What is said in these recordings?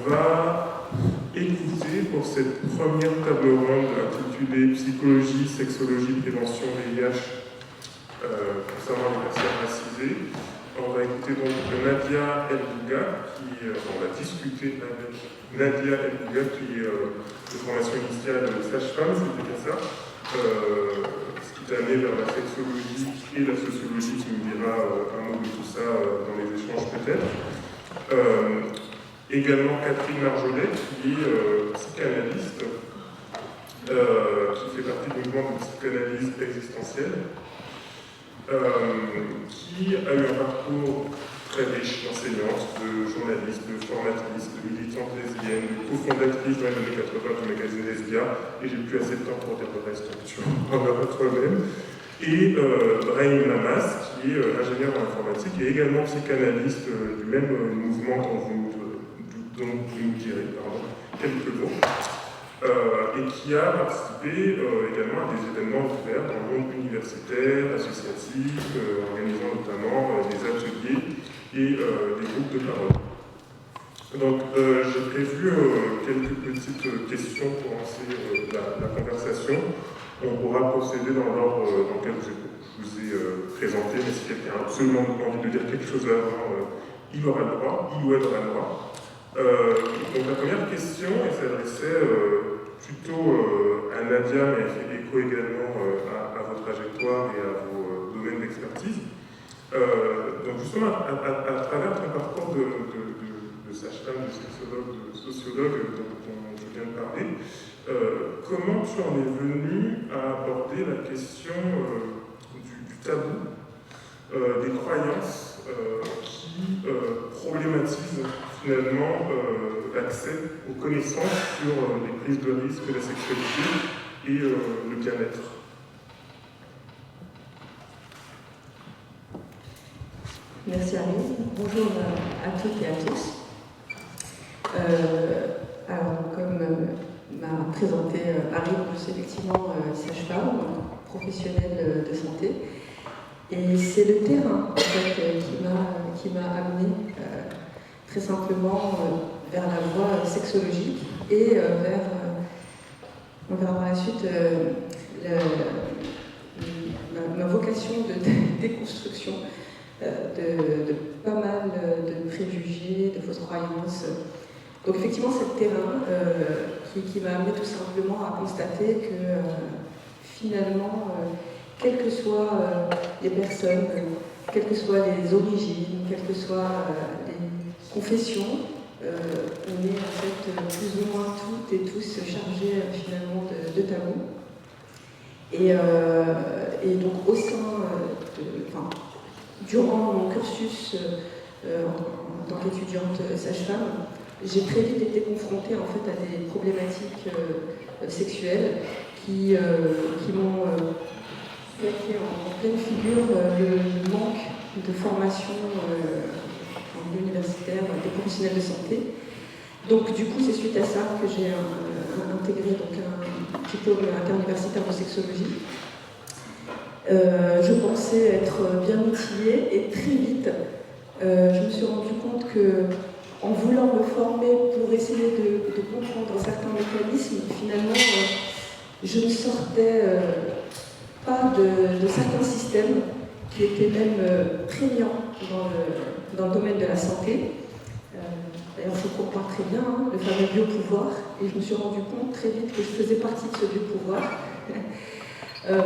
va écouter pour cette première table ronde intitulée Psychologie, sexologie, prévention VIH concernant les personnes racisées. On va écouter donc Nadia El Bouga, on va discuter avec Nadia El Bouga, qui est de formation initiale sage-femme, c'était bien ça, ce qui t'a amené vers la sexologie et la sociologie, qui nous dira un mot de tout ça dans les échanges peut-être. Également Catherine Marjollet, qui est psychanalyste, qui fait partie du mouvement de psychanalyse existentielle, qui a eu un parcours très riche d'enseignante, de journaliste, de formatrice, de militante lesbienne, de cofondatrice dans les années 80 du magazine Lesbia, et j'ai plus assez de temps pour dire le reste, donc tu en auras toi-même. Et Brahim Lamas, qui est ingénieur en informatique et également psychanalyste du même mouvement dont vous nous direz quelques mots. Et qui a participé également à des événements divers dans le monde universitaire, associatif, organisant notamment des ateliers et des groupes de parole. Donc j'ai prévu quelques petites questions pour lancer la conversation. On pourra procéder dans l'ordre dans lequel je vous ai présenté, mais si quelqu'un a absolument envie de dire quelque chose avant, il aura le droit, il ou elle aura le droit. Donc la première question, elle s'adressait plutôt à Nadia, mais elle fait écho également à vos trajectoires et à vos domaines d'expertise. Donc justement, à travers ton parcours de sage-femme, de sexologue, de sociologue dont je viens de parler, comment tu en es venu à aborder la question du tabou, des croyances qui problématisent finalement l'accès aux connaissances sur les prises de risque, la sexualité et le bien-être. Merci Aline. Bonjour à toutes et à tous. Alors, comme m'a présenté Aline, je suis effectivement sage-femme, professionnelle de santé. Et c'est le terrain en fait, qui m'a amenée très simplement vers la voie sexologique et on verra par la suite ma vocation de déconstruction de pas mal de préjugés, de fausses croyances. Donc effectivement, c'est le terrain qui m'a amené tout simplement à constater que finalement, quelles que soient les personnes, quelles que soient les origines, quelles que soient les confessions, on est en fait plus ou moins toutes et tous chargés finalement de tabous. Et donc au sein durant mon cursus en tant qu'étudiante sage-femme, j'ai très vite été confrontée en fait à des problématiques sexuelles qui m'ont plaqué en pleine figure le manque de formation universitaire des professionnels de santé. Donc du coup, c'est suite à ça que j'ai intégré donc, un diplôme interuniversitaire de sexologie. Je pensais être bien outillée et très vite, je me suis rendu compte que en voulant me former pour essayer de comprendre certains mécanismes, finalement, je ne sortais pas de certains systèmes qui étaient même prégnants dans le domaine de la santé. D'ailleurs, je comprends très bien le fameux biopouvoir, et je me suis rendu compte très vite que je faisais partie de ce biopouvoir,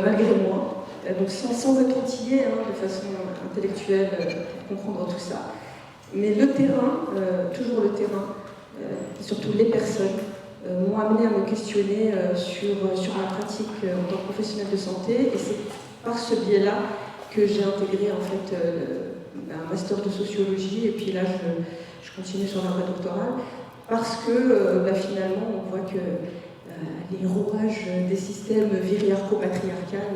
malgré moi. Donc sans être outillée de façon intellectuelle pour comprendre tout ça. Mais le terrain, toujours le terrain, et surtout les personnes, m'ont amené à me questionner sur ma pratique en tant que professionnelle de santé, et c'est par ce biais-là que j'ai intégré en fait un master de sociologie, et puis là je continue sur la voie doctorale, parce que finalement on voit que les rouages des systèmes viriarco-patriarcal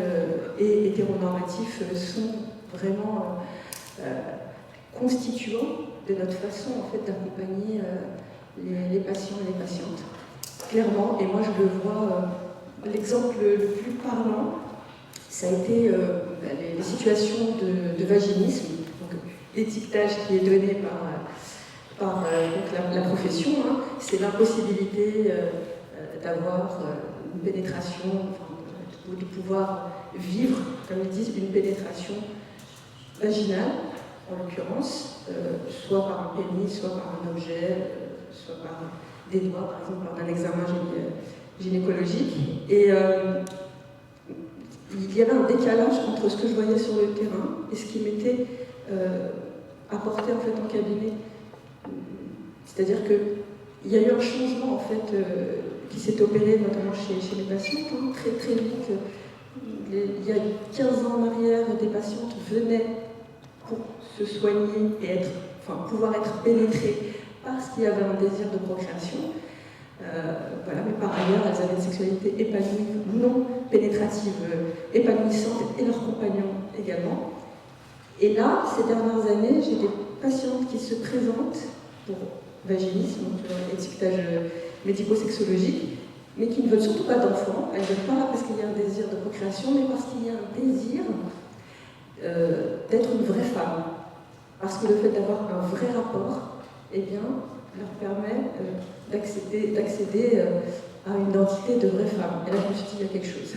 et hétéronormatifs sont vraiment constituants de notre façon en fait, d'accompagner les patients et les patientes. Clairement, et moi je le vois, l'exemple le plus parlant, ça a été les situations de vaginisme, donc l'étiquetage qui est donné par par donc la profession, hein, c'est l'impossibilité d'avoir une pénétration, ou de pouvoir vivre, comme ils disent, une pénétration vaginale, en l'occurrence, soit par un pénis, soit par un objet, soit par des doigts, par exemple, lors d'un examen gynécologique. Et il y avait un décalage entre ce que je voyais sur le terrain et ce qui m'était apporté en fait en cabinet. C'est-à-dire qu'il y a eu un changement en fait qui s'est opéré notamment chez les patientes, hein, très très vite. Il y a 15 ans en arrière, des patientes venaient pour se soigner et pouvoir être pénétrées parce qu'il y avait un désir de procréation. Voilà, mais par ailleurs, elles avaient une sexualité épanouie, non pénétrative, épanouissante, et leurs compagnons également. Et là, ces dernières années, j'ai des patientes qui se présentent pour vaginisme, donc étiquetage médico-sexologique, mais qui ne veulent surtout pas d'enfants. Elles ne veulent pas parce qu'il y a un désir de procréation, mais parce qu'il y a un désir d'être une vraie femme. Parce que le fait d'avoir un vrai rapport, eh bien, leur permet d'accéder à une identité de vraie femme. Et là, je me suis dit, il y a quelque chose.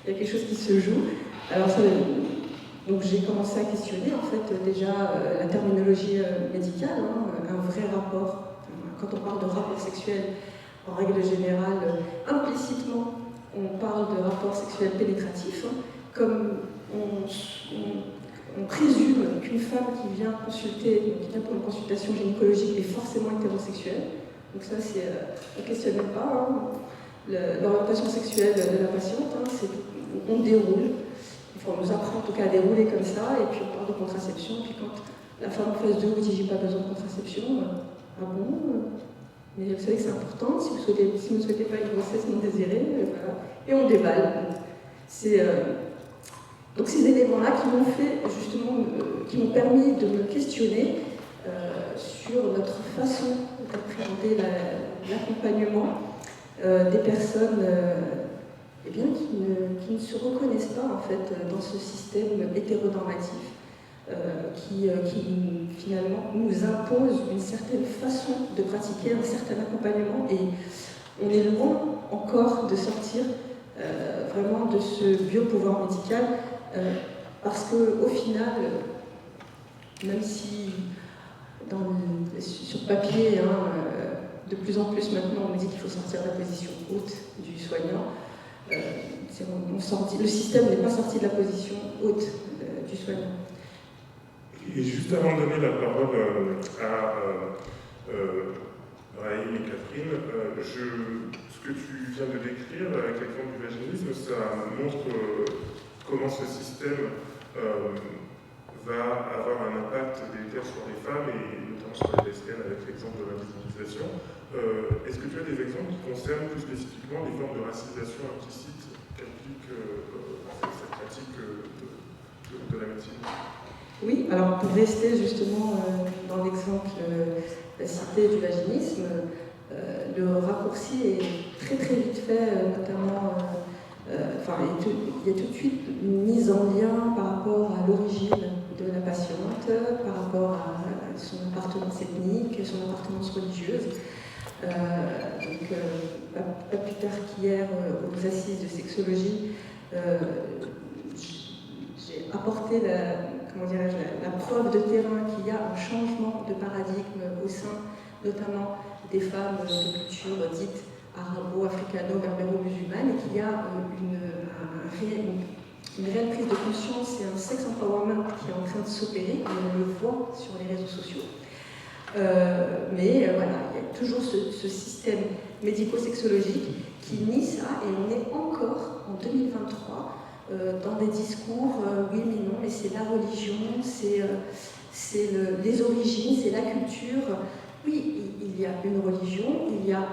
Il y a quelque chose qui se joue. Alors, donc j'ai commencé à questionner, en fait, déjà la terminologie médicale, hein, un vrai rapport. Quand on parle de rapport sexuel, en règle générale, implicitement, on parle de rapport sexuel pénétratif, hein, comme on présume qu'une femme qui vient consulter, qui vient pour une consultation gynécologique est forcément hétérosexuelle. Donc ça, on ne questionne pas. Hein. L'orientation sexuelle de la patiente, hein, on déroule. Enfin, on nous apprend en tout cas à dérouler comme ça, et puis on parle de contraception. Puis quand la femme en face de vous dit « j'ai pas besoin de contraception », ah bon, mais vous savez que c'est important, si vous ne souhaitez pas une grossesse non désirée, voilà. Et on déballe. Donc ces éléments-là qui m'ont fait justement, qui m'ont permis de me questionner sur notre façon d'appréhender l'accompagnement des personnes eh bien, qui ne se reconnaissent pas en fait dans ce système hétéronormatif qui finalement nous impose une certaine façon de pratiquer un certain accompagnement, et on est loin encore de sortir vraiment de ce biopouvoir médical. Parce qu'au final, même si sur papier, hein, de plus en plus maintenant, on me dit qu'il faut sortir de la position haute du soignant, le système n'est pas sorti de la position haute du soignant. Et juste avant de donner la parole à Raïm et Catherine, ce que tu viens de décrire avec l'exemple du vaginisme, ça montre comment ce système va avoir un impact délétère sur les femmes et notamment sur les lesbiennes avec l'exemple de l'invisibilisation. Est-ce que tu as des exemples qui concernent plus spécifiquement les formes de racialisation implicite qu'applique cette pratique de la médecine? Oui, alors pour rester justement dans l'exemple cité du vaginisme, le raccourci est très très vite fait, notamment il y a tout de suite une mise en lien par rapport à l'origine de la patiente, par rapport à son appartenance ethnique, son appartenance religieuse. Pas plus tard qu'hier, aux assises de sexologie, j'ai apporté la preuve de terrain qu'il y a un changement de paradigme au sein notamment des femmes de culture dite arabo-africano-berbéro-musulmane, et qu'il y a une réelle prise de conscience et un sex empowerment qui est en train de s'opérer, et on le voit sur les réseaux sociaux. Mais voilà, il y a toujours ce système médico-sexologique qui nie ça, et on est encore en 2023 dans des discours oui mais non, mais c'est la religion, c'est les origines, c'est la culture. Oui, il y a une religion, il y a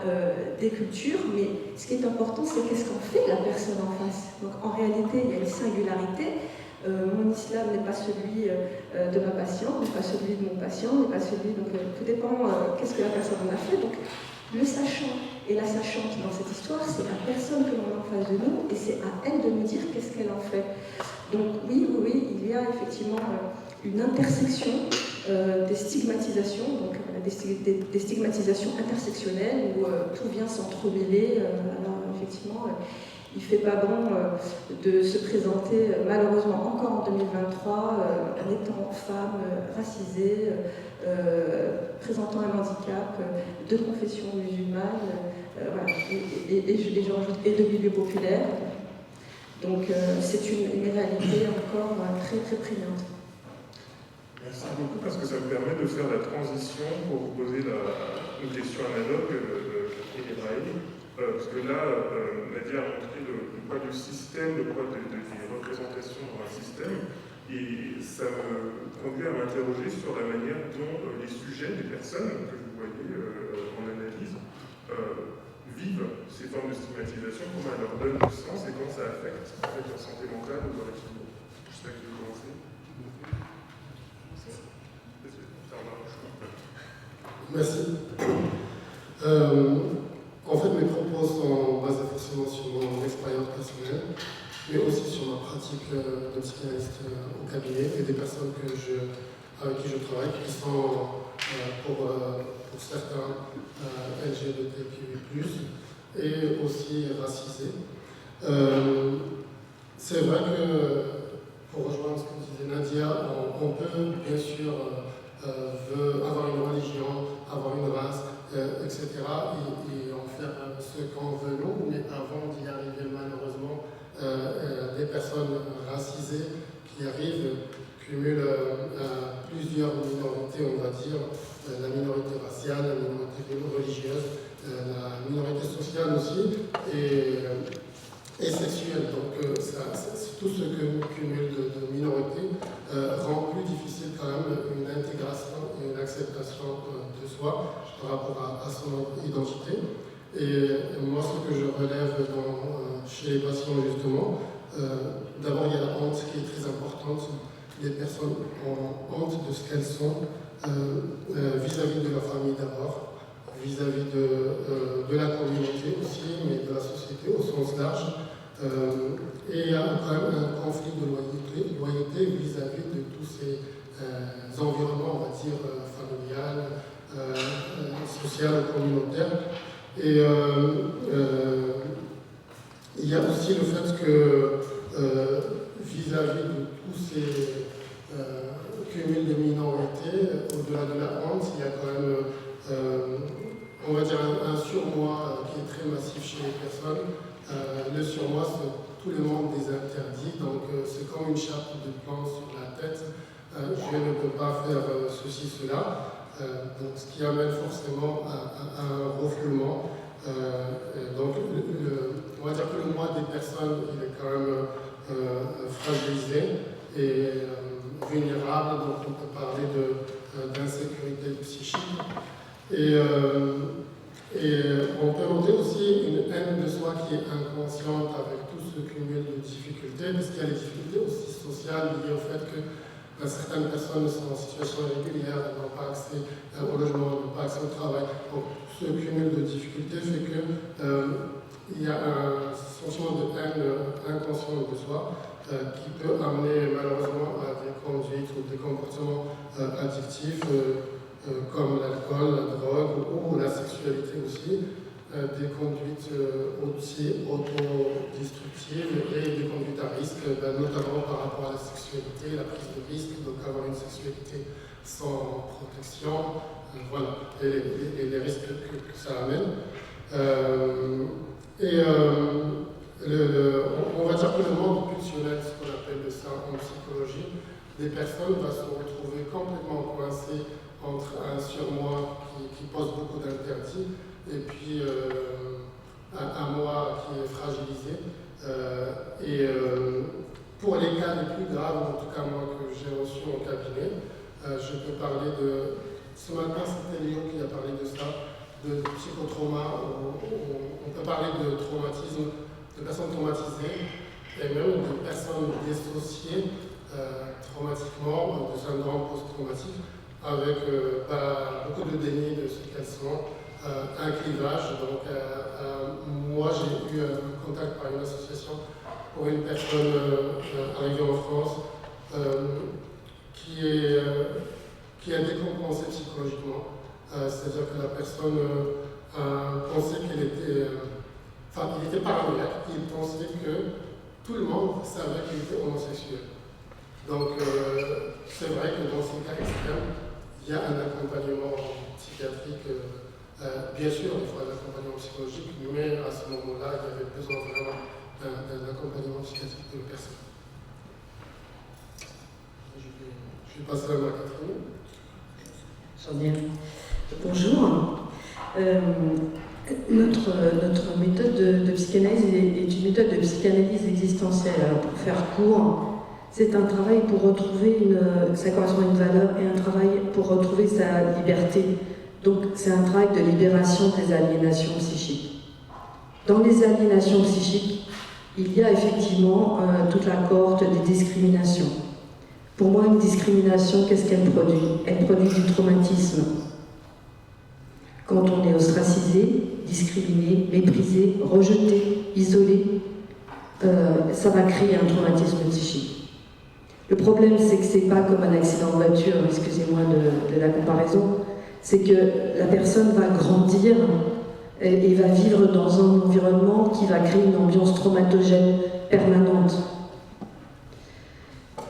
des cultures, mais ce qui est important, c'est qu'est-ce qu'en fait la personne en face. Donc en réalité, il y a une singularité. Mon islam n'est pas celui de ma patiente, n'est pas celui de mon patient, n'est pas celui... Donc tout dépend qu'est-ce que la personne en a fait. Donc le sachant et la sachante dans cette histoire, c'est la personne que l'on a en face de nous, et c'est à elle de nous dire qu'est-ce qu'elle en fait. Donc oui, il y a effectivement une intersection des stigmatisations, donc des stigmatisations intersectionnelles où tout vient s'entremêler. Alors effectivement, il ne fait pas bon de se présenter malheureusement encore en 2023 en étant femme, racisée, présentant un handicap, de confession musulmane, voilà, et de milieu populaire. Donc c'est une réalité encore très très prégnante. Merci beaucoup parce que ça me permet de faire la transition pour vous poser une question analogue, Catherine Ibrahim. Parce que là, Nadia a montré le poids du système, le poids des représentations dans un système, et ça me conduit à m'interroger sur la manière dont les sujets, les personnes que vous voyez en analyse, vivent ces formes de stigmatisation, comment elles leur donnent du sens et comment ça affecte en fait, leur santé mentale ou leur équilibre. Je sais pas qui veut commencer. Merci. En fait, mes propos sont basés forcément sur mon expérience personnelle, mais aussi sur ma pratique de psychanalyste au cabinet et des personnes avec qui je travaille, qui sont pour certains LGBTQI+, et aussi racisés. C'est vrai que, pour rejoindre ce que disait Nadia, on peut bien sûr avoir une religion, avoir une race, etc. et en faire ce qu'on veut nous, mais avant d'y arriver, malheureusement, des personnes racisées qui arrivent cumulent plusieurs minorités, on va dire, la minorité raciale, la minorité religieuse, la minorité sociale aussi, et sexuelle. Donc tout ce que cumule de minorités rend plus difficile quand même une intégration et une acceptation de soi par rapport à son identité. Et moi, ce que je relève chez les patients, justement, d'abord il y a la honte qui est très importante. Les personnes ont honte de ce qu'elles sont vis-à-vis de leur famille d'abord, vis-à-vis de la communauté aussi, mais de la société au sens large. Et il y a quand même un conflit de loyauté vis-à-vis de tous ces environnements, on va dire, familial, social, communautaire. Et il y a aussi le fait que vis-à-vis de tous ces cumuls de minorités, au-delà de la honte, il y a quand même, on va dire, un surmoi qui est très massif chez les personnes. Le surmoi, c'est tout le monde des interdits, donc c'est comme une chape de plomb sur la tête. Je ne peux pas faire ceci, cela. Donc, ce qui amène forcément à un refoulement. Donc, on va dire que le moi des personnes, il est quand même fragilisé et vulnérable. Donc, on peut parler d'insécurité psychique. Et on peut noter aussi une haine de soi qui est inconsciente avec tout ce cumul de difficultés, parce qu'il y a les difficultés aussi sociales liées au fait que certaines personnes sont en situation irrégulière, n'ont pas accès au logement, n'ont pas accès au travail. Donc, ce cumul de difficultés fait qu'il y a un sentiment de haine inconsciente de soi qui peut amener malheureusement à des conduites ou des comportements addictifs comme l'alcool, la drogue ou la sexualité aussi, des conduites aussi autodestructives et des conduites à risque, notamment par rapport à la sexualité, la prise de risque, donc avoir une sexualité sans protection, voilà, et les risques que ça amène. On va dire que le monde pulsionnel, ce qu'on appelle ça en psychologie, des personnes vont se retrouver complètement coincées entre un surmoi qui pose beaucoup d'interdits et puis un moi qui est fragilisé. Pour les cas les plus graves, en tout cas moi que j'ai reçu en cabinet, je peux parler de... Ce matin, c'était Léo qui a parlé de ça, de psychotrauma. On peut parler de traumatisme, de personnes traumatisées et même de personnes dissociées traumatiquement, de syndrome post-traumatique, avec beaucoup de déni de ce qu'elles sont, un clivage. Donc, moi, j'ai eu un contact par une association pour une personne arrivée en France qui qui a décompensé psychologiquement. C'est-à-dire que la personne pensait qu'elle était... il était paranoïaque, il pensait que tout le monde savait qu'il était homosexuel. Donc, c'est vrai que dans ces cas extrêmes, il y a un accompagnement psychiatrique. Bien sûr, il faut un accompagnement psychologique, mais à ce moment-là, il y avait besoin vraiment d'un accompagnement psychiatrique de la personne. Je vais passer à ma Catherine. Bonjour. Notre méthode de psychanalyse est une méthode de psychanalyse existentielle. Alors, pour faire court, c'est un travail pour retrouver ça correspond à une valeur et un travail pour retrouver sa liberté. Donc c'est un travail de libération des aliénations psychiques. Dans les aliénations psychiques, il y a effectivement toute la cohorte des discriminations. Pour moi, une discrimination, qu'est-ce qu'elle produit? Elle produit du traumatisme. Quand on est ostracisé, discriminé, méprisé, rejeté, isolé, ça va créer un traumatisme psychique. Le problème, c'est que c'est pas comme un accident de voiture, excusez-moi de la comparaison, c'est que la personne va grandir et va vivre dans un environnement qui va créer une ambiance traumatogène permanente.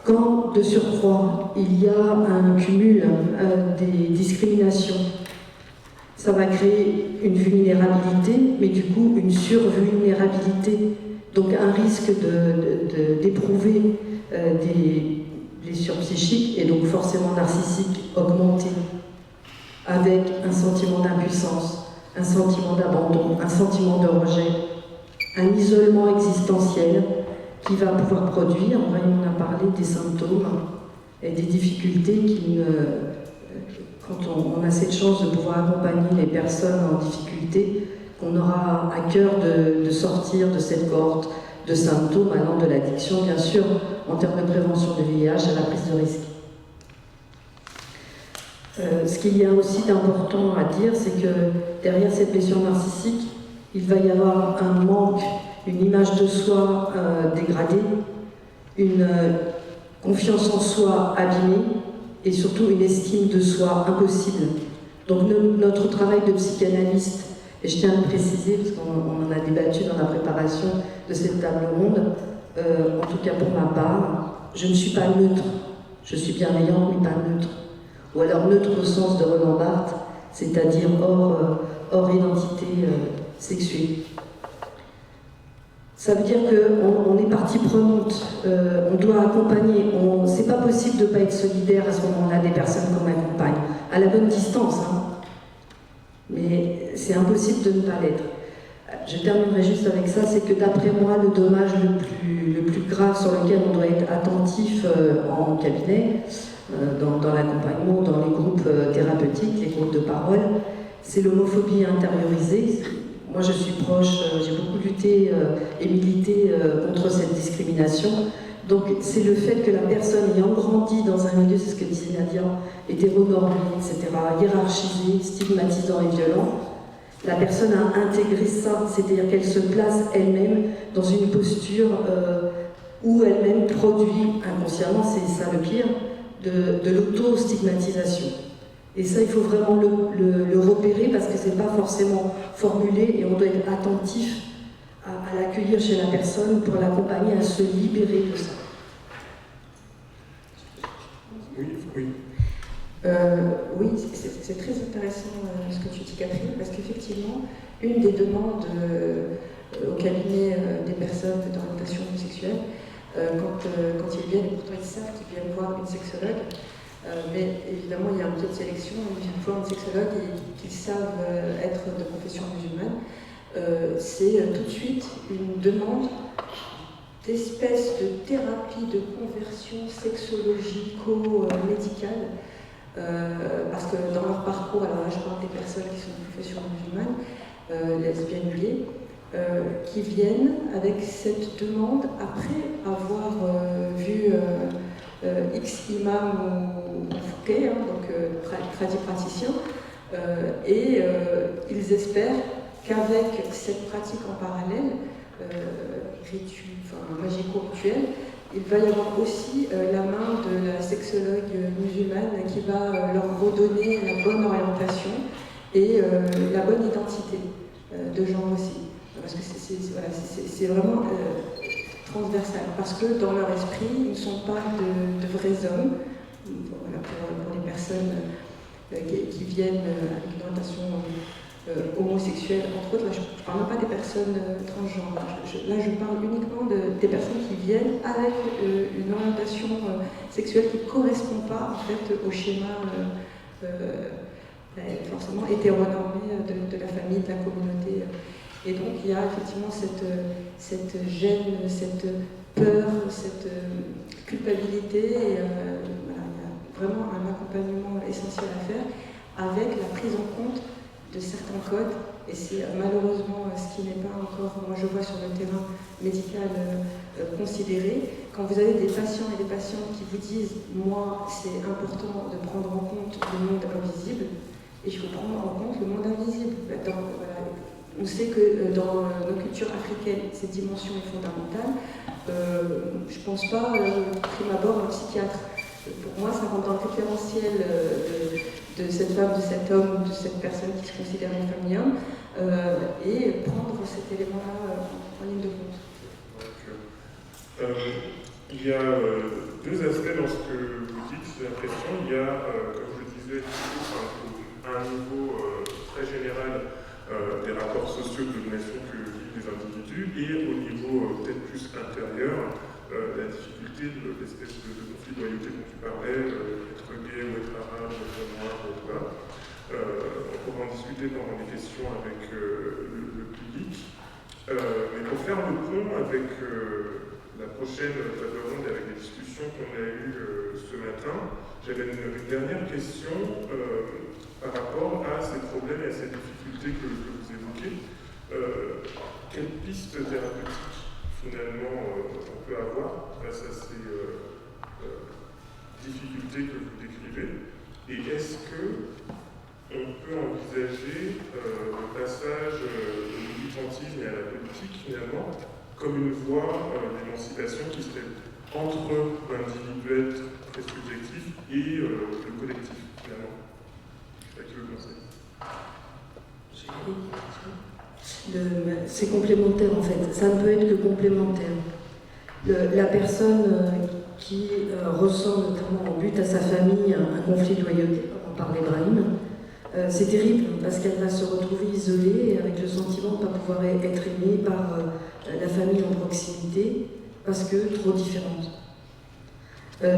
Quand, de surcroît, il y a un cumul des discriminations, ça va créer une vulnérabilité, mais du coup une survulnérabilité, donc un risque d'éprouver des blessures psychiques et donc forcément narcissiques augmentées, avec un sentiment d'impuissance, un sentiment d'abandon, un sentiment de rejet, un isolement existentiel qui va pouvoir produire, on en a parlé, des symptômes et des difficultés quand on a cette chance de pouvoir accompagner les personnes en difficulté, qu'on aura à cœur de sortir de cette cohorte de symptômes allant de l'addiction, bien sûr, en termes de prévention du VIH à la prise de risque. Ce qu'il y a aussi d'important à dire, c'est que derrière cette blessure narcissique, il va y avoir un manque, une image de soi dégradée, une confiance en soi abîmée et surtout une estime de soi impossible. Donc notre travail de psychanalyste, et je tiens à le préciser parce qu'on en a débattu dans la préparation de cette table ronde, en tout cas pour ma part, je ne suis pas neutre. Je suis bienveillante mais pas neutre. Ou alors neutre au sens de Roland Barthes, c'est-à-dire hors identité sexuée. Ça veut dire qu'on est partie prenante, on doit accompagner, c'est pas possible de ne pas être solidaire à ce moment-là des personnes qu'on accompagne, à la bonne distance, hein. Mais c'est impossible de ne pas l'être. Je terminerai juste avec ça, c'est que d'après moi, le dommage le plus grave sur lequel on doit être attentif en cabinet, dans l'accompagnement, dans les groupes thérapeutiques, les groupes de parole, c'est l'homophobie intériorisée. Moi, je suis proche, j'ai beaucoup lutté et milité contre cette discrimination. Donc, c'est le fait que la personne ayant grandi dans un milieu, c'est ce que disait Nadia, hétéronormé, etc., hiérarchisé, stigmatisant et violent, la personne a intégré ça, c'est-à-dire qu'elle se place elle-même dans une posture où elle-même produit inconsciemment, c'est ça le pire, de l'auto-stigmatisation. Et ça, il faut vraiment le repérer parce que c'est pas forcément formulé et on doit être attentif à l'accueillir chez la personne pour l'accompagner à se libérer de ça. Oui, c'est très intéressant ce que tu dis, Catherine, parce qu'effectivement, une des demandes au cabinet des personnes d'orientation sexuelle, quand ils viennent, et pourtant ils savent qu'ils viennent voir une sexologue, mais évidemment il y a un peu de sélection, ils viennent voir une sexologue et qu'ils savent être de confession musulmane, c'est tout de suite une demande d'espèce de thérapie de conversion sexologico-médicale, parce que dans leur parcours, alors là je parle des personnes qui sont de confession musulmane, lesbiennes, gays, qui viennent avec cette demande après avoir vu X imam ou fouquet, hein, donc tradipraticiens, et ils espèrent qu'avec cette pratique en parallèle, magico-rituelle, il va y avoir aussi la main de la sexologue musulmane qui va leur redonner la bonne orientation et la bonne identité de genre aussi. Parce que c'est vraiment transversal. Parce que dans leur esprit, ils ne sont pas de vrais hommes. Voilà, pour les personnes qui viennent avec une orientation homosexuelle, entre autres, là je ne parle pas des personnes transgenres, là je parle uniquement des personnes qui viennent avec une orientation sexuelle qui ne correspond pas en fait au schéma forcément hétéronormé de la famille, de la communauté. Et donc il y a effectivement cette gêne, cette peur, cette culpabilité, et voilà, il y a vraiment un accompagnement essentiel à faire avec la prise en compte de certains codes, et c'est malheureusement ce qui n'est pas encore, moi je vois sur le terrain médical considéré. Quand vous avez des patients et des patientes qui vous disent « moi c'est important de prendre en compte le monde invisible », et il faut prendre en compte le monde invisible. On sait que dans nos cultures africaines, cette dimension est fondamentale. Je ne pense pas, prime abord, un psychiatre. Pour moi, ça rentre dans le référentiel de cette femme, de cet homme, de cette personne qui se considère une famille homme, et prendre cet élément-là en ligne de compte. Il y a deux aspects dans ce que vous dites, j'ai l'impression. Il y a, comme je disais, à un niveau très général des rapports sociaux de domination que vivent les individus, et au niveau peut-être plus intérieur, la difficulté de l'espèce de conflit de loyauté dont tu parlais, être gay ou être arabe, être noir, ou être bas. On pourra en discuter pendant les questions avec le public. Mais pour faire le pont avec la prochaine table ronde et avec les discussions qu'on a eues ce matin, j'avais une dernière question par rapport à ces problèmes et à ces difficultés que vous évoquez. Quelles pistes thérapeutiques finalement on peut avoir face à ces difficultés que vous décrivez, et est-ce qu'on peut envisager le passage au militantisme et à la politique finalement comme une voie d'émancipation qui serait entre l'individuel très subjectif et le collectif finalement? Je sais pas qui veut penser. C'est complémentaire en fait, ça ne peut être que complémentaire. La personne qui ressent notamment en but à sa famille un conflit de loyauté, comme on parlait d'Ibrahim, c'est terrible parce qu'elle va se retrouver isolée avec le sentiment de ne pas pouvoir être aimée par la famille en proximité parce que trop différente.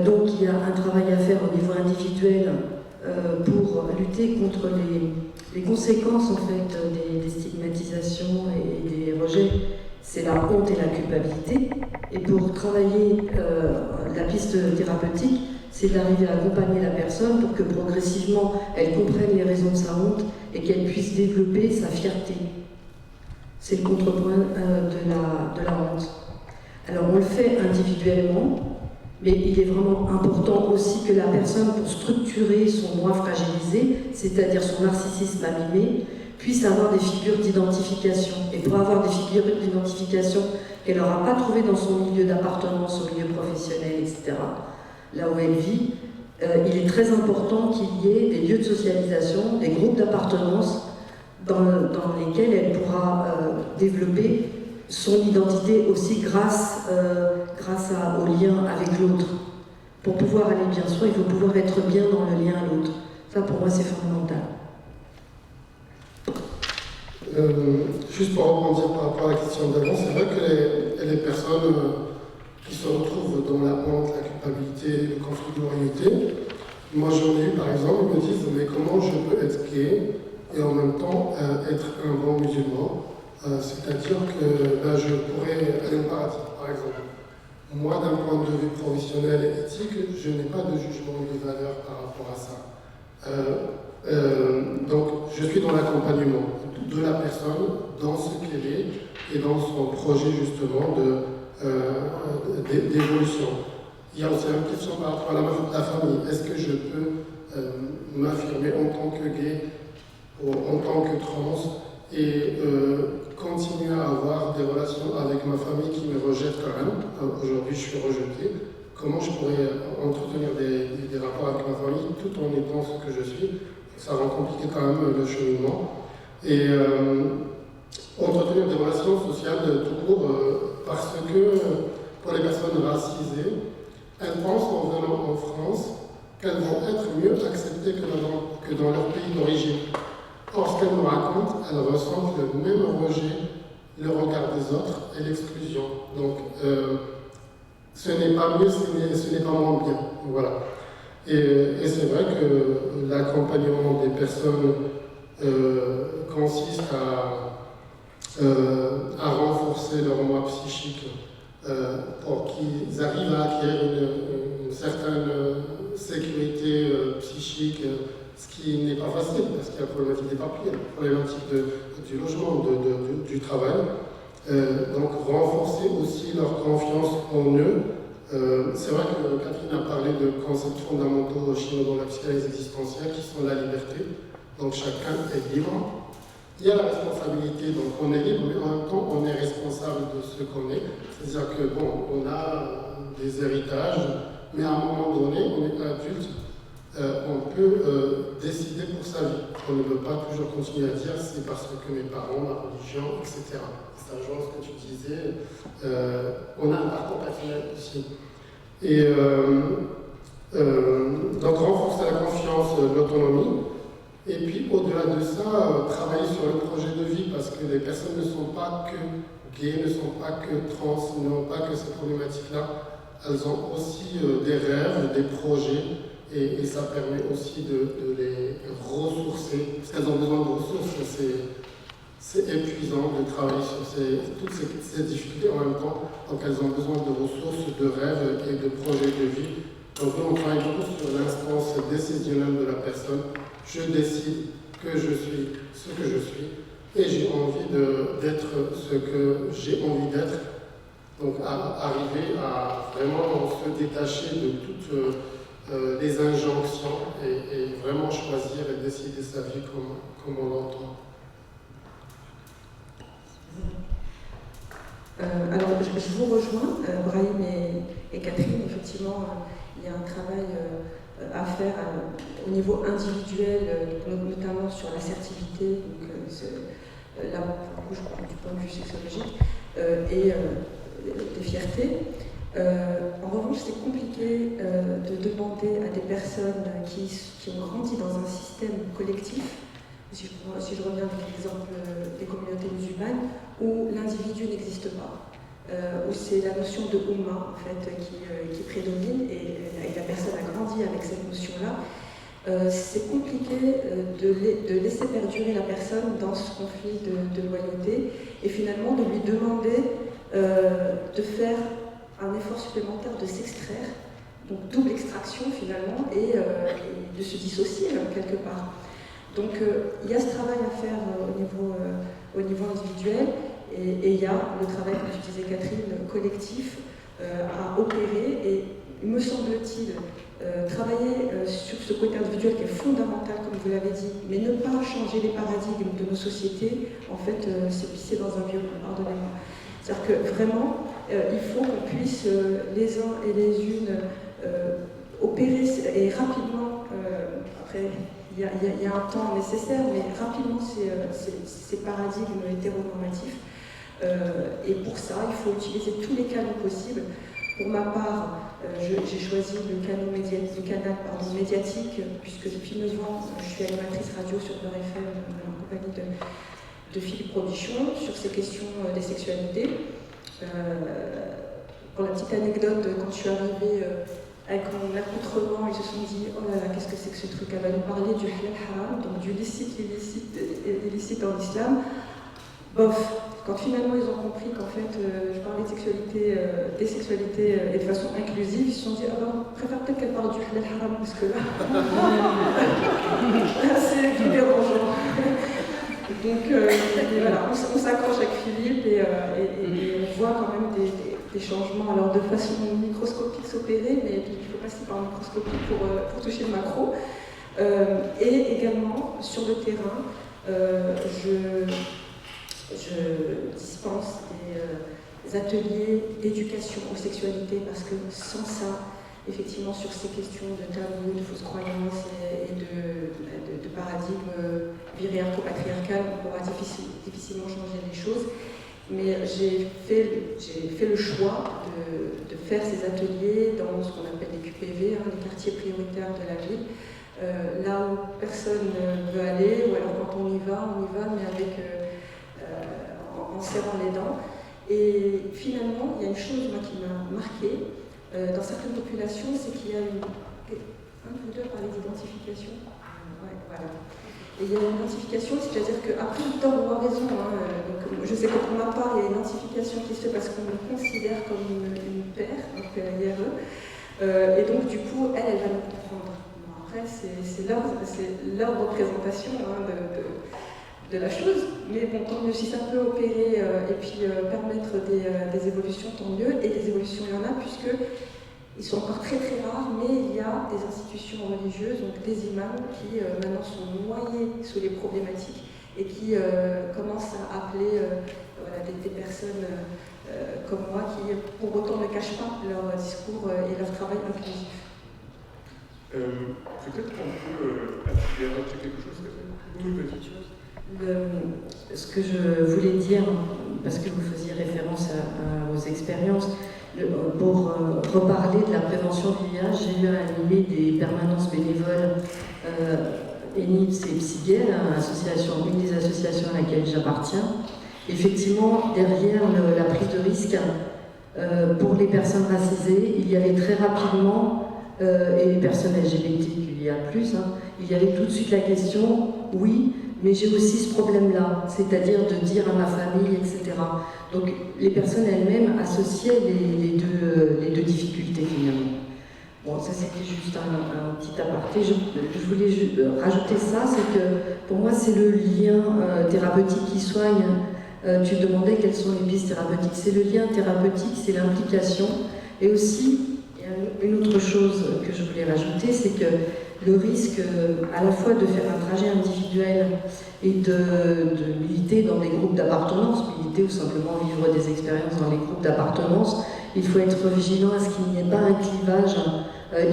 Donc il y a un travail à faire au niveau individuel pour lutter contre les conséquences en fait des stigmatisations et des rejets. C'est la honte et la culpabilité. Et pour travailler la piste thérapeutique, c'est d'arriver à accompagner la personne pour que progressivement elle comprenne les raisons de sa honte et qu'elle puisse développer sa fierté. C'est le contrepoint de la honte. Alors on le fait individuellement, mais il est vraiment important aussi que la personne, pour structurer son moi fragilisé, c'est-à-dire son narcissisme abîmé, puisse avoir des figures d'identification. Et pour avoir des figures d'identification qu'elle n'aura pas trouvées dans son milieu d'appartenance, au milieu professionnel, etc., là où elle vit, il est très important qu'il y ait des lieux de socialisation, des groupes d'appartenance dans lesquels elle pourra développer son identité aussi grâce au lien avec l'autre. Pour pouvoir aller bien soi, il faut pouvoir être bien dans le lien à l'autre. Ça, pour moi, c'est fondamental. Juste pour rebondir par rapport à la question d'avant, c'est vrai que les personnes qui se retrouvent dans la honte, la culpabilité, le conflit de loyauté, moi j'en ai eu par exemple, ils me disent mais comment je peux être gay et en même temps être un bon musulman, c'est-à-dire que je pourrais aller au paradis par exemple. Moi d'un point de vue professionnel et éthique, je n'ai pas de jugement ou de valeur par rapport à ça. Donc je suis dans l'accompagnement de la personne dans ce qu'elle est et dans son projet justement d'évolution. Il y a aussi une question par rapport à la famille. Est-ce que je peux m'affirmer en tant que gay ou en tant que trans, et quand continuer à avoir des relations avec ma famille qui me rejette quand même. Aujourd'hui, je suis rejeté. Comment je pourrais entretenir des rapports avec ma famille tout en étant ce que je suis? Ça rend compliqué quand même le cheminement. Et entretenir des relations sociales tout court, parce que pour les personnes racisées, elles pensent en venant en France qu'elles vont être mieux acceptées que dans leur pays d'origine. Or, ce qu'elles nous racontent, elles ressentent le même rejet, le regard des autres et l'exclusion. Donc, ce n'est pas mieux, ce n'est pas moins bien. Voilà. Et c'est vrai que l'accompagnement des personnes consiste à renforcer leur moi psychique pour qu'ils arrivent à acquérir une certaine sécurité psychique, ce qui n'est pas facile parce qu'il y a la problématique des papiers, la problématique du logement, du travail. Donc renforcer aussi leur confiance en eux. C'est vrai que Catherine a parlé de concepts fondamentaux chinois dans la psychanalyse existentielle qui sont la liberté. Donc chacun est libre. Il y a la responsabilité, donc on est libre, mais en même temps on est responsable de ce qu'on est. C'est-à-dire que bon, on a des héritages, mais à un moment donné, on est adulte, on peut décider pour sa vie. On ne peut pas toujours continuer à dire c'est parce que mes parents, ma religion, etc. Ça rejoint ce que tu disais. On a un parcours personnel aussi. Et donc renforcer la confiance, l'autonomie. Et puis au-delà de ça, travailler sur le projet de vie, parce que les personnes ne sont pas que gays, ne sont pas que trans, n'ont pas que ces problématiques-là. Elles ont aussi des rêves, des projets, et ça permet aussi de les ressourcer, parce qu'elles ont besoin de ressources. C'est épuisant de travailler sur toutes ces difficultés en même temps, donc elles ont besoin de ressources, de rêves et de projets de vie. Donc nous, on travaille beaucoup sur l'instance décisionnelle de la personne. Je décide que je suis ce que je suis et j'ai envie d'être ce que j'ai envie d'être. Donc arriver à vraiment se détacher de toutes les injonctions et vraiment choisir et décider sa vie comme on l'entend. Alors, je vous rejoins, Brahim et Catherine. Effectivement, il y a un travail à faire au niveau individuel, notamment sur l'assertivité, donc là, pour le coup, je crois du point de vue sexologique, et des fiertés. En revanche, c'est compliqué de demander à des personnes qui ont grandi dans un système collectif, si je reviens avec l'exemple des communautés musulmanes, où l'individu n'existe pas, où c'est la notion de Ummah en fait, qui prédomine, et la personne a grandi avec cette notion-là. C'est compliqué de laisser perdurer la personne dans ce conflit de loyauté, et finalement de lui demander de faire un effort supplémentaire de s'extraire, donc double extraction finalement, et de se dissocier quelque part. Donc il y a ce travail à faire au niveau individuel, et il y a le travail, comme tu disais Catherine, collectif à opérer, et me semble-t-il, travailler sur ce côté individuel qui est fondamental, comme vous l'avez dit, mais ne pas changer les paradigmes de nos sociétés, en fait, c'est pisser dans un vieux, pardonnez-moi. C'est-à-dire que vraiment, il faut qu'on puisse, les uns et les unes, opérer, et rapidement, après, il y a un temps nécessaire, mais rapidement, ces paradigmes hétéronormatifs. Et pour ça, il faut utiliser tous les canaux possibles. Pour ma part, j'ai choisi le canal médiatique, puisque depuis 9 ans, je suis animatrice radio sur Beurre FM en compagnie de Philippe Robichon sur ces questions des sexualités. Pour la petite anecdote, quand je suis arrivée avec mon accoutrement, ils se sont dit « Oh là là, qu'est-ce que c'est que ce truc ?» Elle va nous parler du halal haram, donc du licite, illicite en islam. Bof, quand finalement ils ont compris qu'en fait je parlais de sexualité, des sexualités et de façon inclusive, ils se sont dit « Ah ben, on préfère peut-être qu'elle parle du halal haram, parce que là, c'est plus dérangeant. » Donc voilà, on s'accroche avec Philippe et on voit quand même des changements, alors de façon microscopique s'opérer, mais il faut passer par un microscopique pour toucher le macro. Et également, sur le terrain, je dispense des ateliers d'éducation aux sexualités parce que sans ça, effectivement, sur ces questions de tabou, de fausses croyances et de paradigme viriarco-patriarcal, on pourra difficilement changer les choses. Mais j'ai fait le choix de faire ces ateliers dans ce qu'on appelle les QPV, les quartiers prioritaires de la ville, là où personne ne veut aller, ou alors quand on y va, mais en serrant les dents. Et finalement, il y a une chose moi, qui m'a marquée dans certaines populations, c'est qu'il y a vous deux parlez d'identification. Ouais, voilà. Et il y a une identification, c'est-à-dire qu'après, tort ou à raison, donc, je sais que pour ma part, il y a une identification qui se fait parce qu'on me considère comme une paire, donc IRE, et donc du coup, elle va me comprendre. Bon, après, c'est leur représentation de la chose, mais bon, tant mieux si ça peut opérer et puis permettre des évolutions, tant mieux, et des évolutions il y en a, puisque ils sont encore très très rares, mais il y a des institutions religieuses, donc des imams qui maintenant sont noyés sous les problématiques et qui commencent à appeler des personnes comme moi qui pour autant ne cachent pas leur discours et leur travail inclusif. Peut-être qu'on peut ajouter quelque chose, une petite chose. Ce que je voulais dire, parce que vous faisiez référence à vos expériences, pour reparler de la prévention du VIH, j'ai eu à animer des permanences bénévoles ENIPS et PSIGEL, une des associations à laquelle j'appartiens. Effectivement, derrière la prise de risque, pour les personnes racisées, il y avait très rapidement, et les personnes LGBT qu'il y a plus, il y avait tout de suite la question, oui, mais j'ai aussi ce problème-là, c'est-à-dire de dire à ma famille, etc. Donc les personnes elles-mêmes associaient les deux difficultés finalement. Bon, ça c'était juste un petit aparté. Je voulais rajouter ça, c'est que pour moi c'est le lien thérapeutique qui soigne. Tu demandais quelles sont les pistes thérapeutiques. C'est le lien thérapeutique, c'est l'implication. Et aussi, il y a une autre chose que je voulais rajouter, c'est que le risque à la fois de faire un trajet individuel et de militer dans des groupes d'appartenance, militer ou simplement vivre des expériences dans les groupes d'appartenance, il faut être vigilant à ce qu'il n'y ait pas un clivage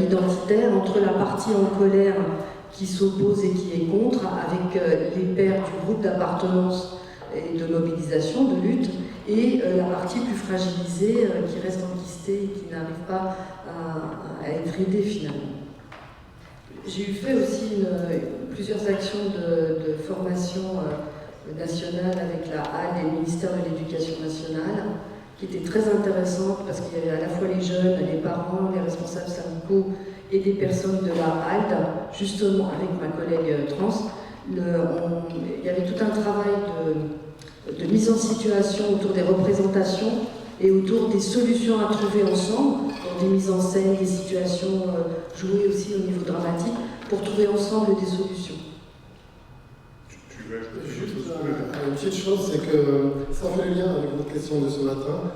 identitaire entre la partie en colère qui s'oppose et qui est contre, avec les pairs du groupe d'appartenance et de mobilisation, de lutte, et la partie plus fragilisée qui reste enquistée et qui n'arrive pas à être aidée finalement. J'ai eu fait aussi plusieurs actions de formation nationale avec la HALD et le ministère de l'Éducation nationale, qui étaient très intéressantes parce qu'il y avait à la fois les jeunes, les parents, les responsables syndicaux et des personnes de la HALD, justement avec ma collègue trans. Il y avait tout un travail de mise en situation autour des représentations et autour des solutions à trouver ensemble, dans des mises en scène, des situations jouées aussi au niveau dramatique, pour trouver ensemble des solutions. Juste une petite chose, c'est que ça fait le lien avec votre question de ce matin.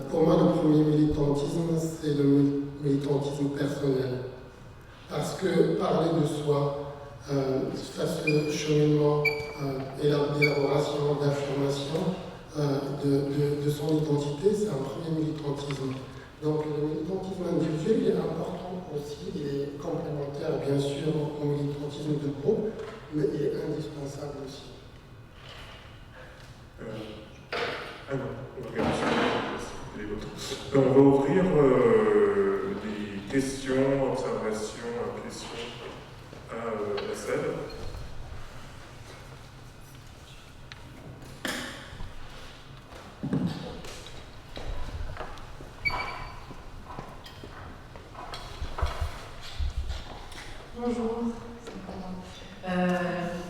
Pour moi, le premier militantisme, c'est le militantisme personnel. Parce que parler de soi, faire ce cheminement d'élaboration, d'affirmation de son identité, c'est un premier militantisme. Donc le militantisme individuel il est important aussi, il est complémentaire bien sûr au militantisme de groupe, mais il est indispensable aussi. On va ouvrir des questions, observations, questions à la salle. Bonjour.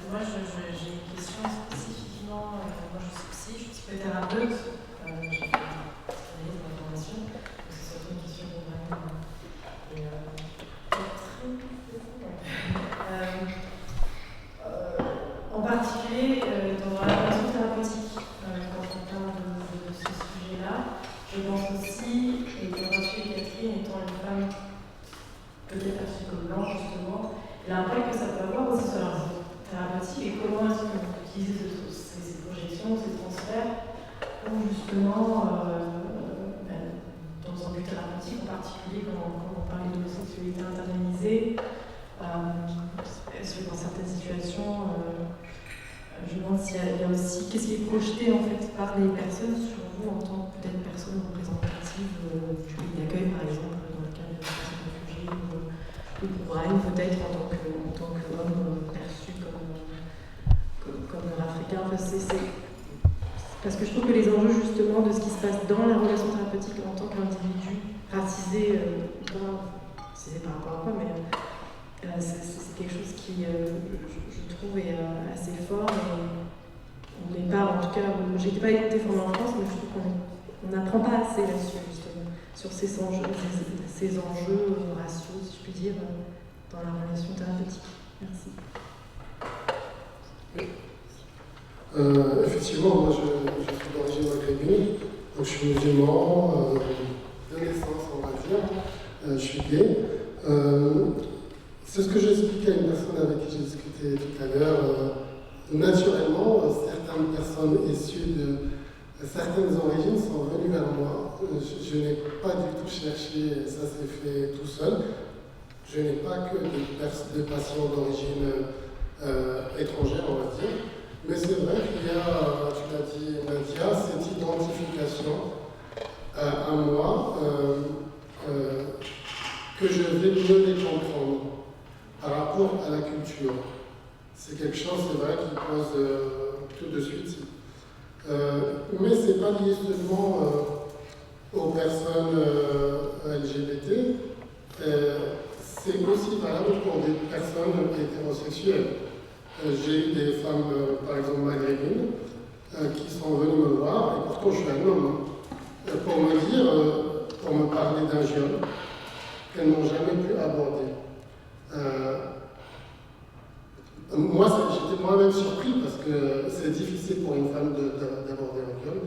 Moi, j'ai une question spécifiquement. Moi, je suis psy, je suis psychothérapeute. J'ai fait ma formation, donc c'est surtout une question de vraiment. En particulier, dans la relation thérapeutique, quand on parle de ce sujet-là, je pense aussi, et qu'on a reçu Catherine étant une femme peut-être psycho-blanche justement, l'impact que ça peut avoir aussi sur la thérapeutique et comment est-ce qu'on peut utiliser ces projections, ces transferts justement, dans un but thérapeutique en particulier, quand on parlait d'homosexualité internalisée, est-ce que dans certaines situations, je me demande s'il y a aussi, qu'est-ce qui est projeté en fait par les personnes sur vous en tant que peut-être personne représentative du pays d'accueil, par exemple, dans le cas de personnes réfugiées, ou pour Anne peut-être en tant qu'homme perçu comme nord-africain. Enfin, parce que je trouve que les enjeux justement de ce qui se passe dans la relation thérapeutique en tant qu'individu racisé, pas racisé par rapport à quoi, mais c'est quelque chose qui, je trouve, est assez fort. On n'est pas, en tout cas, j'ai pas été formée en France, mais je trouve qu'on n'apprend pas assez là-dessus, justement, sur ces enjeux raciaux, si je puis dire, dans la relation thérapeutique. Merci. Effectivement, moi je suis d'origine maghrébine, donc je suis musulman, de naissance on va dire, je suis gay. C'est ce que j'ai expliqué à une personne avec qui j'ai discuté tout à l'heure. Naturellement, certaines personnes issues de certaines origines sont venues vers moi. Je n'ai pas du tout cherché, ça s'est fait tout seul. Je n'ai pas que des patients d'origine étrangère, on va dire. Mais c'est vrai qu'il y a, tu l'as dit Nadia, cette identification à moi que je vais mieux les comprendre par rapport à la culture. C'est quelque chose, c'est vrai, qui pose tout de suite. Mais ce n'est pas lié seulement aux personnes LGBT, c'est aussi valable pour des personnes hétérosexuelles. J'ai eu des femmes, par exemple maghrébines, qui sont venues me voir, et pourtant je suis un homme, pour me dire, pour me parler d'un jeune qu'elles n'ont jamais pu aborder. Moi, j'étais moi-même surpris parce que c'est difficile pour une femme d'aborder un jeune.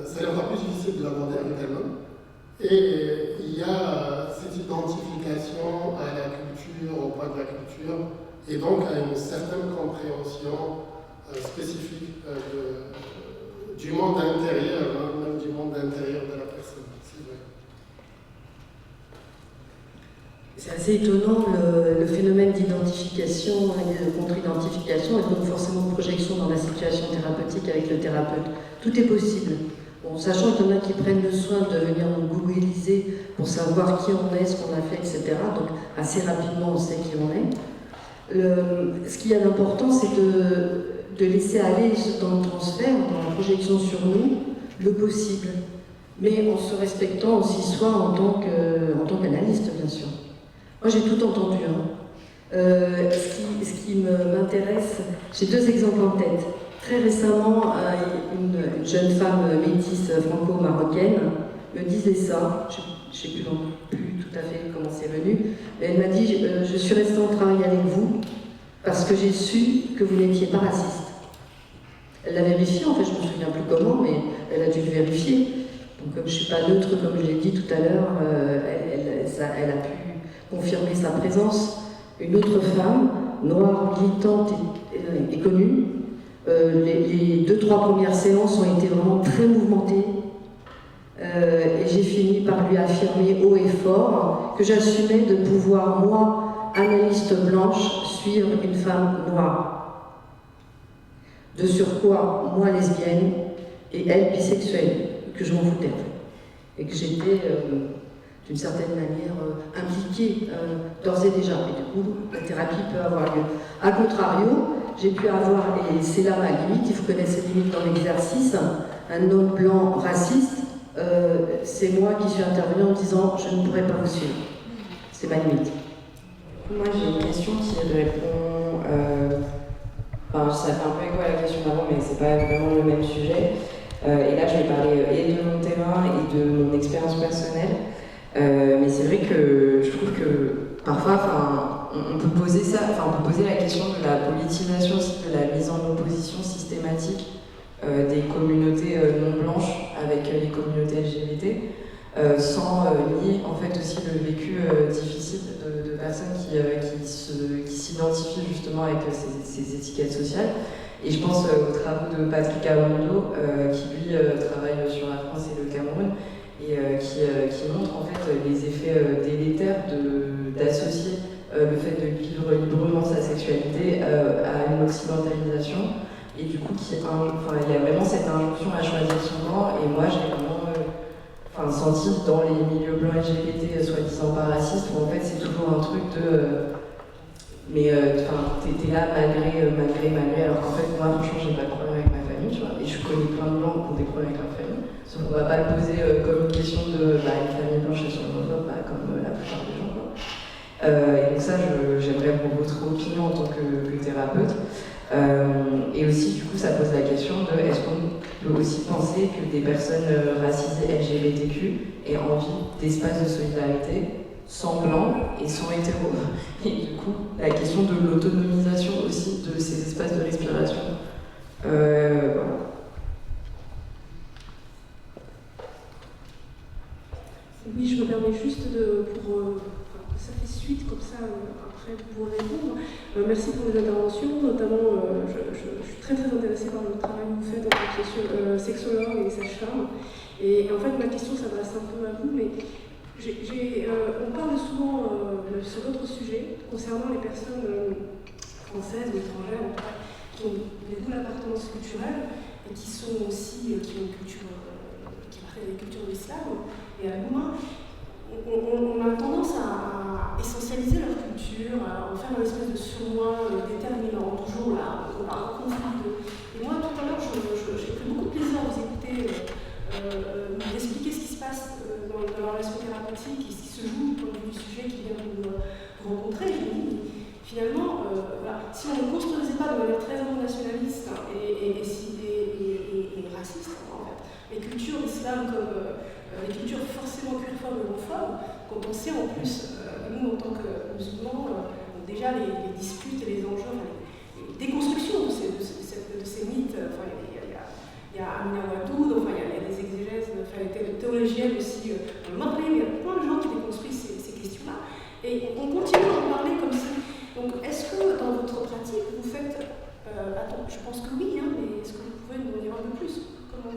C'est encore plus difficile de l'aborder avec un homme. Et il y a cette identification à la culture, au poids de la culture, et donc à une certaine compréhension spécifique du monde intérieur, même du monde intérieur de la personne. C'est vrai. C'est assez étonnant le phénomène d'identification et de contre-identification et donc forcément de projection dans la situation thérapeutique avec le thérapeute. Tout est possible. Bon, sachant qu'il y en a qui prennent le soin de venir nous googliser pour savoir qui on est, ce qu'on a fait, etc. Donc assez rapidement on sait qui on est. Ce qu'il y a d'important, c'est de laisser aller dans le transfert, dans la projection sur nous, le possible, mais en se respectant aussi soi en tant qu'analyste, bien sûr. Moi, j'ai tout entendu. Ce qui m'intéresse, j'ai deux exemples en tête. Très récemment, une jeune femme métisse franco-marocaine me disait ça. Je ne sais plus tout à fait comment c'est venu. Mais elle m'a dit je suis restée en travail avec vous parce que j'ai su que vous n'étiez pas raciste. Elle l'a vérifié, en fait, je ne me souviens plus comment, mais elle a dû le vérifier. Donc, comme je ne suis pas neutre, comme je l'ai dit tout à l'heure, elle a pu confirmer sa présence. Une autre femme, noire, militante et connue, les 2-3 premières séances ont été vraiment très mouvementées. Et j'ai fini par lui affirmer haut et fort que j'assumais de pouvoir, moi, analyste blanche, suivre une femme noire. De surcroît, moi lesbienne et elle bisexuelle, que je m'en foutais. Et que j'étais, d'une certaine manière, impliquée d'ores et déjà. Et du coup, la thérapie peut avoir lieu. A contrario, j'ai pu avoir, et c'est là ma limite, il faut connaître cette limite dans l'exercice, un homme blanc raciste. C'est moi qui suis intervenue en disant je ne pourrais pas vous suivre. C'est ma limite. Moi j'ai une question qui répond. Ça fait un peu écho à la question d'avant, mais c'est pas vraiment le même sujet. Et là je vais parler et de mon terrain et de mon expérience personnelle. Mais c'est vrai que je trouve que parfois, on peut poser la question de la politisation aussi, de la mise en opposition systématique des communautés non blanches avec les communautés LGBT, sans nier en fait aussi le vécu difficile de personnes qui s'identifient justement avec ces étiquettes sociales. Et je pense aux travaux de Patrick Awondo, qui lui travaille sur la France et le Cameroun, et qui montre en fait les effets délétères d'associer le fait de vivre librement sa sexualité à une occidentalisation. Et du coup, il y a vraiment cette injonction à choisir son camp. Et moi, j'ai vraiment senti dans les milieux blancs LGBT, soi-disant pas racistes, où en fait c'est toujours un truc de. T'es là malgré, alors qu'en fait, moi, franchement, j'ai pas de problème avec ma famille, tu vois. Et je connais plein de blancs qui ont des problèmes avec leur famille. Sauf qu'on va pas le poser comme une question de une famille blanche et son homophobe, comme la plupart des gens, quoi. Et donc ça, j'aimerais votre opinion en tant que thérapeute. Et aussi, du coup, ça pose la question de est-ce qu'on peut aussi penser que des personnes racisées LGBTQ aient envie d'espace de solidarité sans blanc et sans hétéro. Et du coup, la question de l'autonomisation aussi de ces espaces de respiration. Voilà. Oui, je me permets juste ça fait suite comme ça, après pour répondre. Merci pour les interventions, notamment je suis très intéressée par le travail que vous faites en tant que sexologue et sage-femme. Et en fait, ma question s'adresse un peu à vous, mais on parle souvent sur d'autres sujets concernant les personnes françaises ou étrangères qui ont des doubles appartenances culturelles et qui sont aussi qui ont une culture qui appartiennent à des cultures de l'islam et à l'humain. On a tendance à essentialiser leur culture, à en faire une espèce de surmoi déterminant, toujours là, on parle de conflit. Et moi, tout à l'heure, j'ai pris beaucoup de plaisir à vous écouter, d'expliquer ce qui se passe dans la relation thérapeutique et ce qui se joue au point de vue du sujet qui vient de vous rencontrer. Je me dis, finalement, si on ne construisait pas de manière très nationaliste et raciste, en fait, les cultures d'islam comme les cultures forcément queerphobes et homophobes, quand on sait en plus, nous en tant que musulmans, déjà les disputes et les enjeux, les déconstructions de ces mythes, il y a Amina Wadoud, il y a des exégèses, des théologiennes aussi, le Maghreb, il y a plein de gens qui déconstruisent ces questions-là, et on continue à en parler comme si. Donc est-ce que dans votre pratique, vous faites, je pense que oui, mais est-ce que vous pouvez nous en dire un peu plus? Comment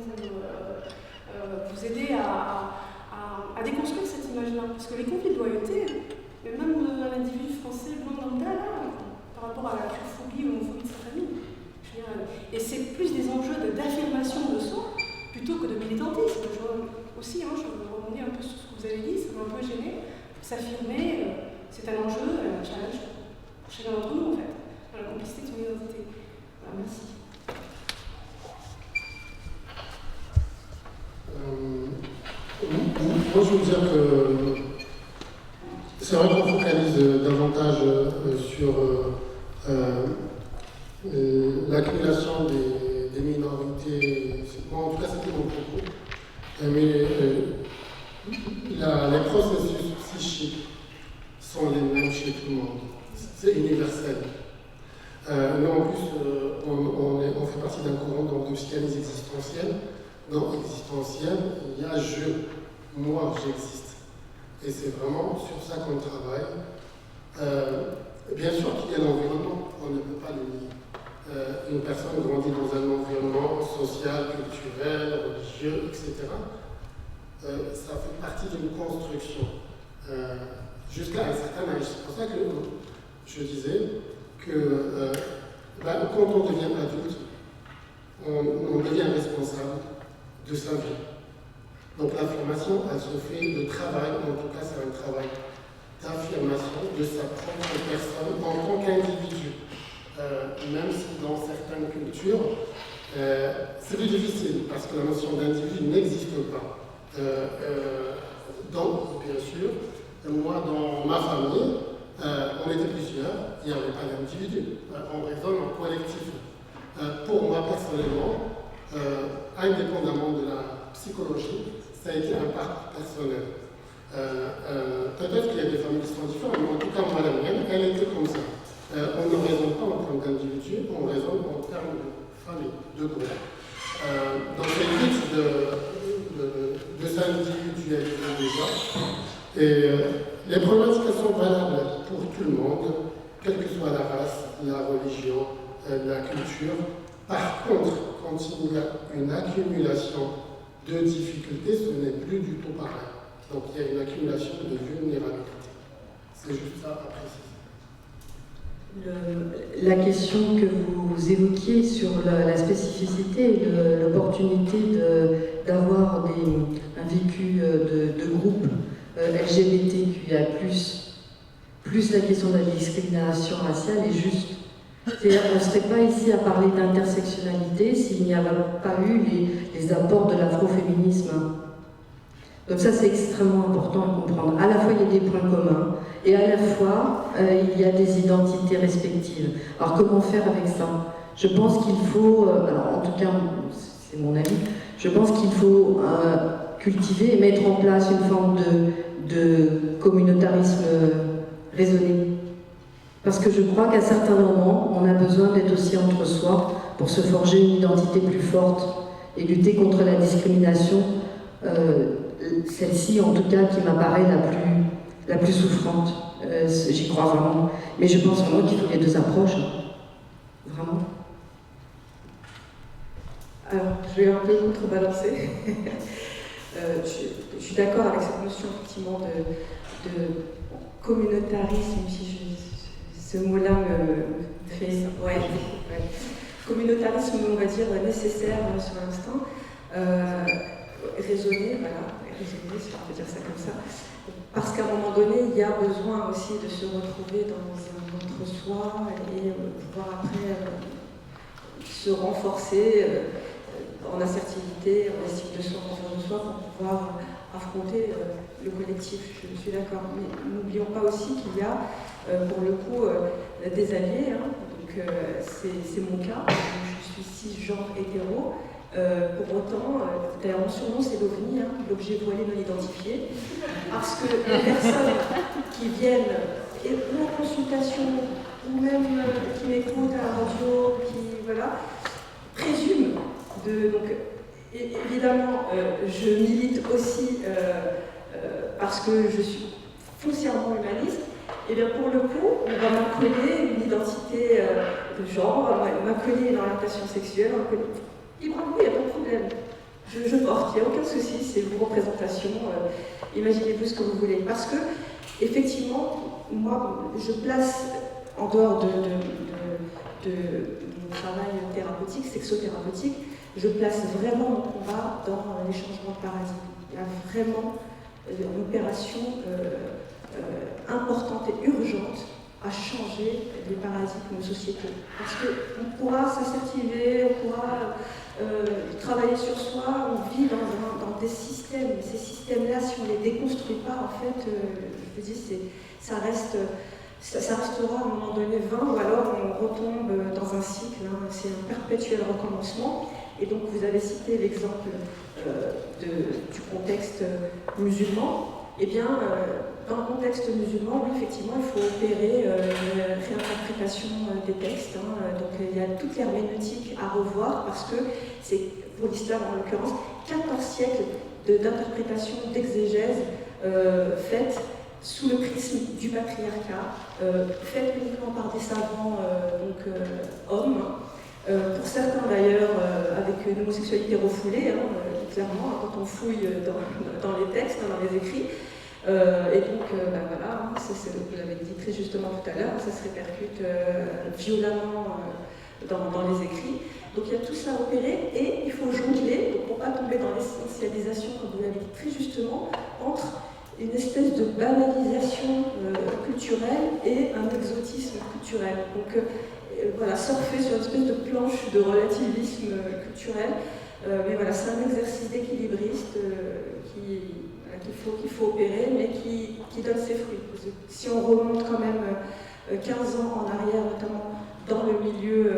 vous aider à déconstruire cette image-là? Parce que les conflits de loyauté, mais même un individu français blanc lambda, par rapport à la queerphobie ou l'homophobie de sa famille, et c'est plus des enjeux d'affirmation de soi plutôt que de militantisme. Aussi, je rebondis un peu sur ce que vous avez dit, ça m'a un peu gêné. S'affirmer, c'est un enjeu, un challenge pour chacun d'entre nous, en fait, dans la complicité de son identité. Voilà, merci. Moi, je veux dire que c'est vrai qu'on focalise davantage sur l'accumulation des minorités. Moi, en tout cas, c'était mon propos. Mais les processus psychiques sont les mêmes chez tout le monde. C'est universel. Nous, en plus, on fait partie d'un courant de psychanalyse existentielle. Dans existentiel, il y a je, moi, j'existe. Et c'est vraiment sur ça qu'on travaille. Bien sûr qu'il y a l'environnement, on ne peut pas le nier. Une personne grandit dans un environnement social, culturel, religieux, etc. Ça fait partie d'une construction jusqu'à un certain âge. C'est pour ça que je disais que quand on devient adulte, on devient responsable de sa vie. Donc l'affirmation, elle se fait de travail, en tout cas c'est un travail d'affirmation de sa propre personne en tant qu'individu. Même si dans certaines cultures, c'est plus difficile parce que la notion d'individu n'existe pas. Donc, bien sûr, moi dans ma famille, on était plusieurs, il n'y avait pas d'individu, on raisonne en collectif. Pour moi personnellement, indépendamment de la psychologie, ça a été un parcours personnel. Peut-être qu'il y a des familles qui sont différentes, mais en tout cas, moi, la mienne, elle était comme ça. On ne raisonne pas en termes d'individu, on raisonne en termes de famille, de groupe. Donc, c'est vite de s'individualiser déjà. Et les problématiques sont valables pour tout le monde, quelle que soit la race, la religion, la culture. Par contre, quand il y a une accumulation de difficultés, ce n'est plus du tout pareil. Donc il y a une accumulation de vulnérabilité. C'est juste ça à préciser. La question que vous évoquiez sur la spécificité et l'opportunité d'avoir un vécu de groupe LGBTQIA+, plus la question de la discrimination raciale est juste. C'est-à-dire qu'on ne serait pas ici à parler d'intersectionnalité s'il n'y avait pas eu les apports de l'afroféminisme. Donc ça, c'est extrêmement important à comprendre. À la fois, il y a des points communs, et à la fois, il y a des identités respectives. Alors, comment faire avec ça? Je pense qu'il faut, alors en tout cas, c'est mon avis, je pense qu'il faut cultiver et mettre en place une forme de communautarisme raisonné. Parce que je crois qu'à certains moments, on a besoin d'être aussi entre soi pour se forger une identité plus forte et lutter contre la discrimination, celle-ci en tout cas qui m'apparaît la plus souffrante. J'y crois vraiment. Mais je pense vraiment qu'il faut les deux approches. Vraiment. Alors, je vais un peu contrebalancer. Je suis d'accord avec cette notion effectivement de communautarisme, ce mot-là me fait... Ouais. Communautarisme, on va dire, nécessaire sur l'instant. Raisonner, voilà, raisonner, si on peut dire ça comme ça. Parce qu'à un moment donné, il y a besoin aussi de se retrouver dans un entre-soi et pouvoir après se renforcer en assertivité, en estime de soi, en confiance de soi, pour pouvoir affronter le collectif. Je suis d'accord. Mais n'oublions pas aussi qu'il y a, pour le coup, des alliés. Hein. Donc c'est mon cas. Je suis cisgenre hétéro. Pour autant, d'ailleurs mon surnom c'est l'OVNI, hein, l'objet voilé non identifié, parce que les personnes qui viennent ou en consultation, ou même qui m'écoutent à la radio, qui voilà, présument donc évidemment je milite aussi parce que je suis foncièrement humaniste, et bien pour le coup, on va m'accoler une identité de genre, on va m'accoler une orientation sexuelle, libre à vous, il n'y a pas de problème. Je porte, il n'y a aucun souci, c'est vos représentations, imaginez-vous ce que vous voulez. Parce que, effectivement, moi, je place, en dehors de mon travail thérapeutique, sexothérapeutique, je place vraiment mon combat dans les changements de paradigme. Il y a vraiment une opération importante et urgente à changer les paradigmes de société. Parce qu'on pourra s'assertiver, on pourra travailler sur soi, on vit dans des systèmes, mais ces systèmes-là, si on ne les déconstruit pas, en fait, je vous dis, ça restera à un moment donné vain, ou alors on retombe dans un cycle, hein, c'est un perpétuel recommencement. Et donc vous avez cité l'exemple du contexte musulman. Eh bien, dans le contexte musulman, oui, effectivement, il faut opérer une réinterprétation des textes. Hein. Donc il y a toute l'herméneutique à revoir parce que c'est, pour l'islam en l'occurrence, 14 siècles d'interprétation, d'exégèse faite sous le prisme du patriarcat, faite uniquement par des savants hommes. Pour certains d'ailleurs avec une homosexualité refoulée, hein, clairement, quand on fouille dans les textes, dans les écrits. Et donc, voilà, hein, vous l'avez dit très justement tout à l'heure, ça se répercute violemment dans les écrits. Donc il y a tout ça à opérer et il faut jongler, pour ne pas tomber dans l'essentialisation, comme vous l'avez dit très justement, entre une espèce de banalisation culturelle et un exotisme culturel. Donc voilà, surfer sur une espèce de planche de relativisme culturel. Mais voilà, c'est un exercice d'équilibriste qu'il faut opérer, mais qui donne ses fruits. Si on remonte quand même 15 ans en arrière, notamment dans le milieu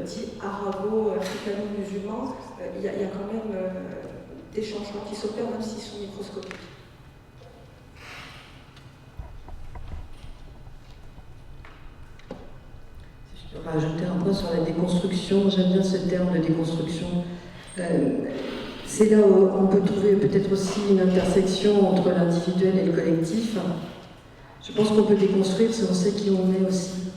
dit arabo-africano-musulman, il y a quand même des changements qui s'opèrent, même s'ils sont microscopiques. Je peux rajouter un point sur la déconstruction. J'aime bien ce terme de déconstruction. C'est là où on peut trouver peut-être aussi une intersection entre l'individuel et le collectif. Je pense qu'on peut déconstruire si on sait qui on est aussi.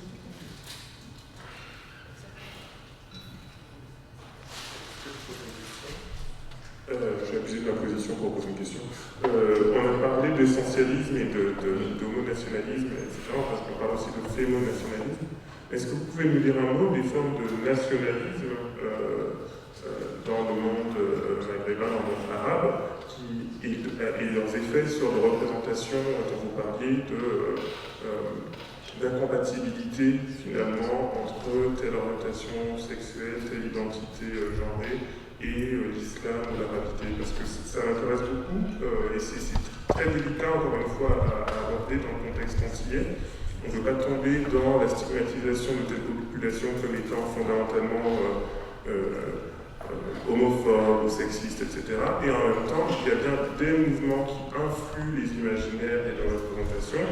Je vais abuser de ma position pour poser une question. On a parlé d'essentialisme et d'homonationalisme, etc. Parce qu'on parle aussi de fémonationalisme. Est-ce que vous pouvez nous dire un mot des formes de nationalisme dans le monde maghrébin, dans le monde arabe, et leurs effets sur les représentations dont vous parliez d'incompatibilité finalement entre telle orientation sexuelle, telle identité genrée et l'islam ou l'arabité, parce que ça m'intéresse beaucoup et c'est très délicat encore une fois à aborder dans le contexte antillais. On ne veut pas tomber dans la stigmatisation de telle population comme étant fondamentalement homophobes ou sexistes, etc. Et en même temps, il y a bien des mouvements qui influent les imaginaires et leurs représentations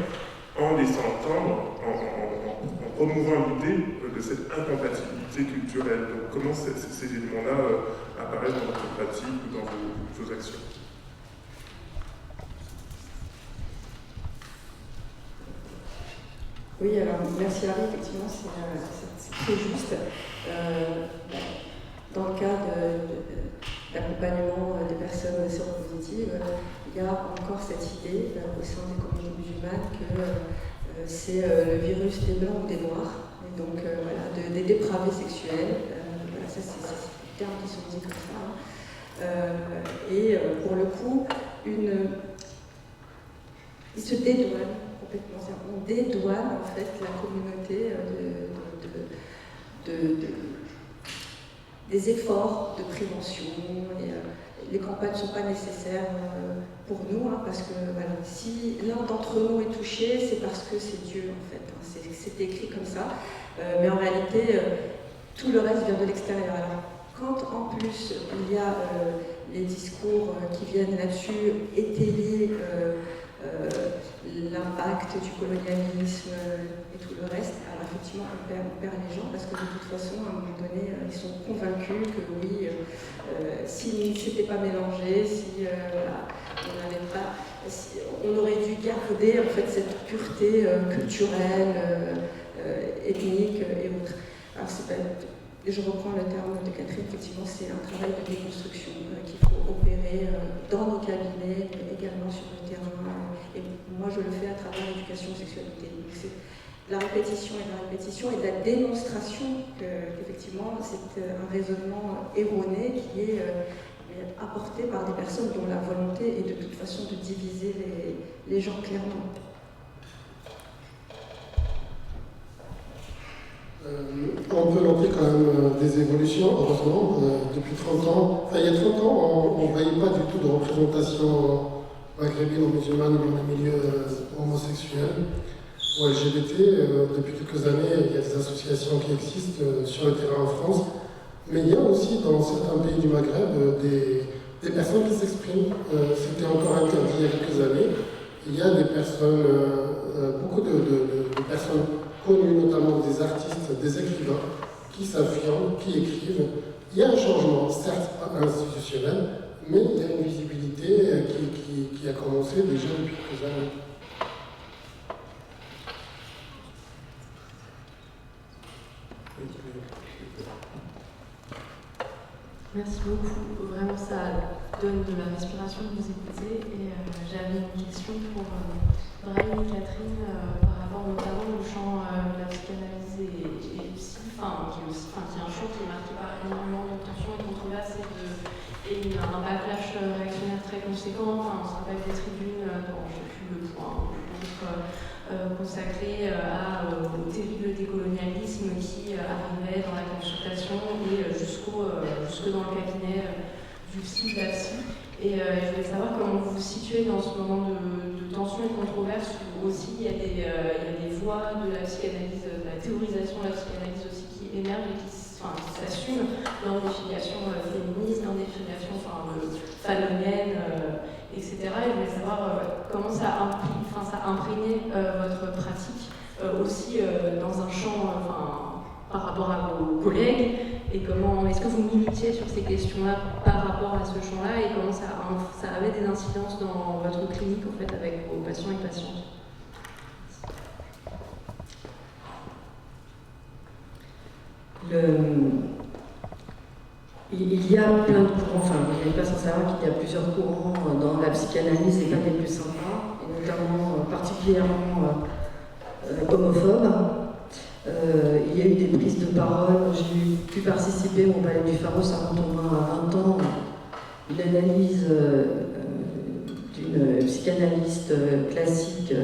en laissant entendre, en promouvant l'idée de cette incompatibilité culturelle. Donc comment ces éléments-là apparaissent dans votre pratique ou dans vos actions? Oui, alors merci Harry, effectivement, c'est très juste. Dans le cadre d'accompagnement des personnes séropositives, il y a encore cette idée au sein des communautés musulmanes que c'est le virus des blancs ou des noirs, et donc voilà, des dépravés sexuels. Voilà, ça c'est des termes qui sont dits comme ça. Et pour le coup, ils se dédouanent complètement. On dédouane en fait la communauté des efforts de prévention. Les campagnes ne sont pas nécessaires pour nous, parce que voilà, si l'un d'entre nous est touché, c'est parce que c'est Dieu en fait. C'est écrit comme ça. Mais en réalité, tout le reste vient de l'extérieur. Alors, quand en plus il y a les discours qui viennent là-dessus étayer l'impact du colonialisme et tout le reste, alors effectivement on perd les gens parce que de toute façon à un moment donné ils sont convaincus que oui, si c'était pas mélangé, si voilà, on aurait dû garder en fait cette pureté culturelle, ethnique et autres. Alors c'est pas, je reprends le terme de Catherine, effectivement c'est un travail de déconstruction qu'il faut opérer dans nos cabinets, mais également sur le terrain. Et moi je le fais à travers l'éducation sexualité. C'est la répétition et la démonstration qu'effectivement c'est un raisonnement erroné qui est apporté par des personnes dont la volonté est de toute façon de diviser les gens clairement. On peut noter quand même des évolutions, heureusement, depuis 30 ans. Enfin, il y a 30 ans, on ne voyait pas du tout de représentation maghrébine ou musulmane dans les milieux homosexuels ou LGBT. Depuis quelques années, il y a des associations qui existent sur le terrain en France. Mais il y a aussi dans certains pays du Maghreb des personnes qui s'expriment. C'était encore interdit il y a quelques années. Il y a des personnes, beaucoup de personnes connues, notamment des artistes, des écrivains, qui s'affirment, qui écrivent. Il y a un changement, certes pas institutionnel, mais il y a une visibilité qui a commencé déjà depuis quelques années. Merci beaucoup. Vraiment, ça donne de la respiration de vous écouter. Et j'avais une question pour Brahim et Catherine par rapport notamment au champ de la psychanalyse et du psy, qui est un champ qui est marqué par énormément de tensions et de controverses et un backlash réactionnaire très conséquent. On se rappelle des tribunes dans je ne sais plus le point consacré au terrible décolonialisme qui arrivait dans la consultation et jusque dans le cabinet du psy, de la psy. Et je voulais savoir comment vous vous situez dans ce moment de tension et de controverse où aussi il y a des voix de la psychanalyse, de la théorisation de la psychanalyse aussi qui émergent et qui s'assument dans des filiations féministes, dans des filiations fanoniennes, etc. Et je voulais savoir comment ça a imprégné votre pratique aussi dans un champ par rapport à vos collègues et comment est-ce que vous militiez sur ces questions-là par rapport à ce champ-là et comment ça avait des incidences dans votre clinique en fait avec vos patients et patientes. Il y a plein de courants, enfin, vous n'êtes pas sans savoir qu'il y a plusieurs courants dans la psychanalyse et pas les plus sympas, et notamment particulièrement homophobes. Il y a eu des prises de parole, j'ai pu participer au Palais du Pharo, ça remonte au moins à 20 ans, une analyse d'une psychanalyste classique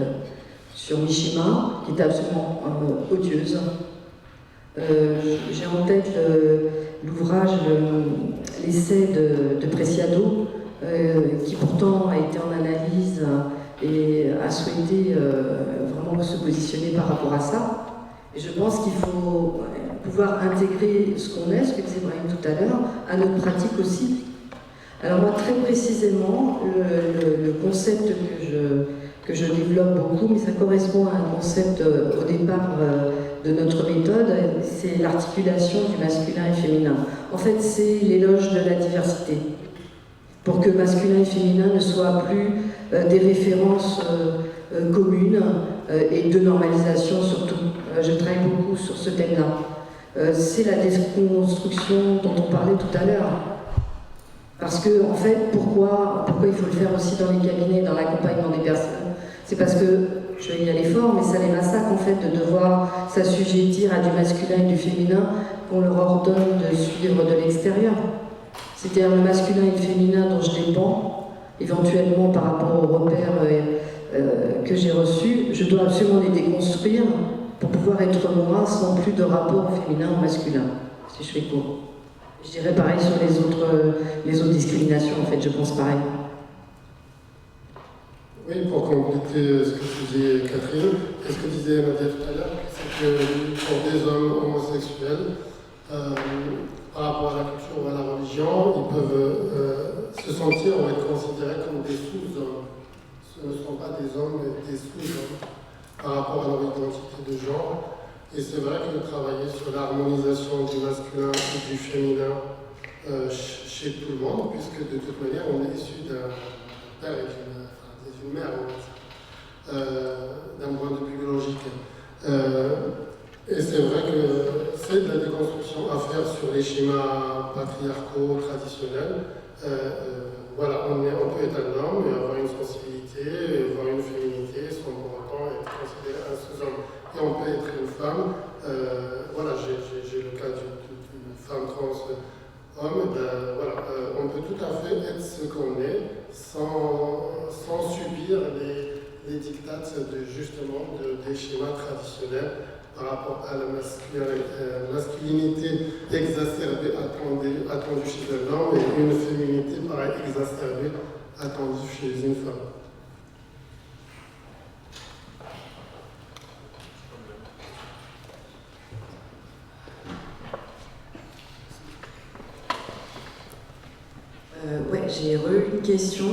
sur Mishima, qui était absolument odieuse. J'ai en tête l'ouvrage, l'essai de Preciado, qui pourtant a été en analyse et a souhaité vraiment se positionner par rapport à ça. Et je pense qu'il faut pouvoir intégrer ce qu'on est, ce que disait Brahim tout à l'heure, à notre pratique aussi. Alors moi, très précisément, le concept que je développe beaucoup, mais ça correspond à un concept au départ de notre méthode, c'est l'articulation du masculin et féminin. En fait, c'est l'éloge de la diversité, pour que masculin et féminin ne soient plus des références communes et de normalisation surtout. Je travaille beaucoup sur ce thème-là. C'est la déconstruction dont on parlait tout à l'heure. Parce que, en fait, pourquoi il faut le faire aussi dans les cabinets, dans l'accompagnement des personnes? C'est parce que, je vais y aller fort, mais ça les massacre en fait de devoir s'assujettir à du masculin et du féminin qu'on leur ordonne de suivre de l'extérieur. C'est-à-dire le masculin et le féminin dont je dépends, éventuellement par rapport aux repères que j'ai reçus, je dois absolument les déconstruire pour pouvoir être moi sans plus de rapport au féminin ou au masculin, si je fais court. Je dirais pareil sur les autres discriminations, en fait, je pense pareil. Oui, pour compléter ce que tu disais, Catherine, et ce que disait Nadia tout à l'heure, c'est que pour des hommes homosexuels, par rapport à la culture ou à la religion, ils peuvent se sentir ou être considérés comme des sous-hommes. Ce ne sont pas des hommes, mais des sous-hommes par rapport à leur identité de genre. Et c'est vrai que de travailler sur l'harmonisation du masculin et du féminin chez tout le monde, puisque de toute manière, on est issu d'un père et d'une mère, d'un point de vue biologique. Et c'est vrai que c'est de la déconstruction à faire sur les schémas patriarcaux traditionnels. Voilà, on peut être un homme et avoir une sensibilité, avoir une féminité, sans pour autant être considéré un sous-homme. Et on peut être une femme, voilà, j'ai le cas d'une femme trans homme, voilà, on peut tout à fait être ce qu'on est sans subir les dictats justement des schémas traditionnels par rapport à la masculinité exacerbée attendue chez un homme et une féminité pareil exacerbée attendue chez une femme. Ouais, j'ai une question,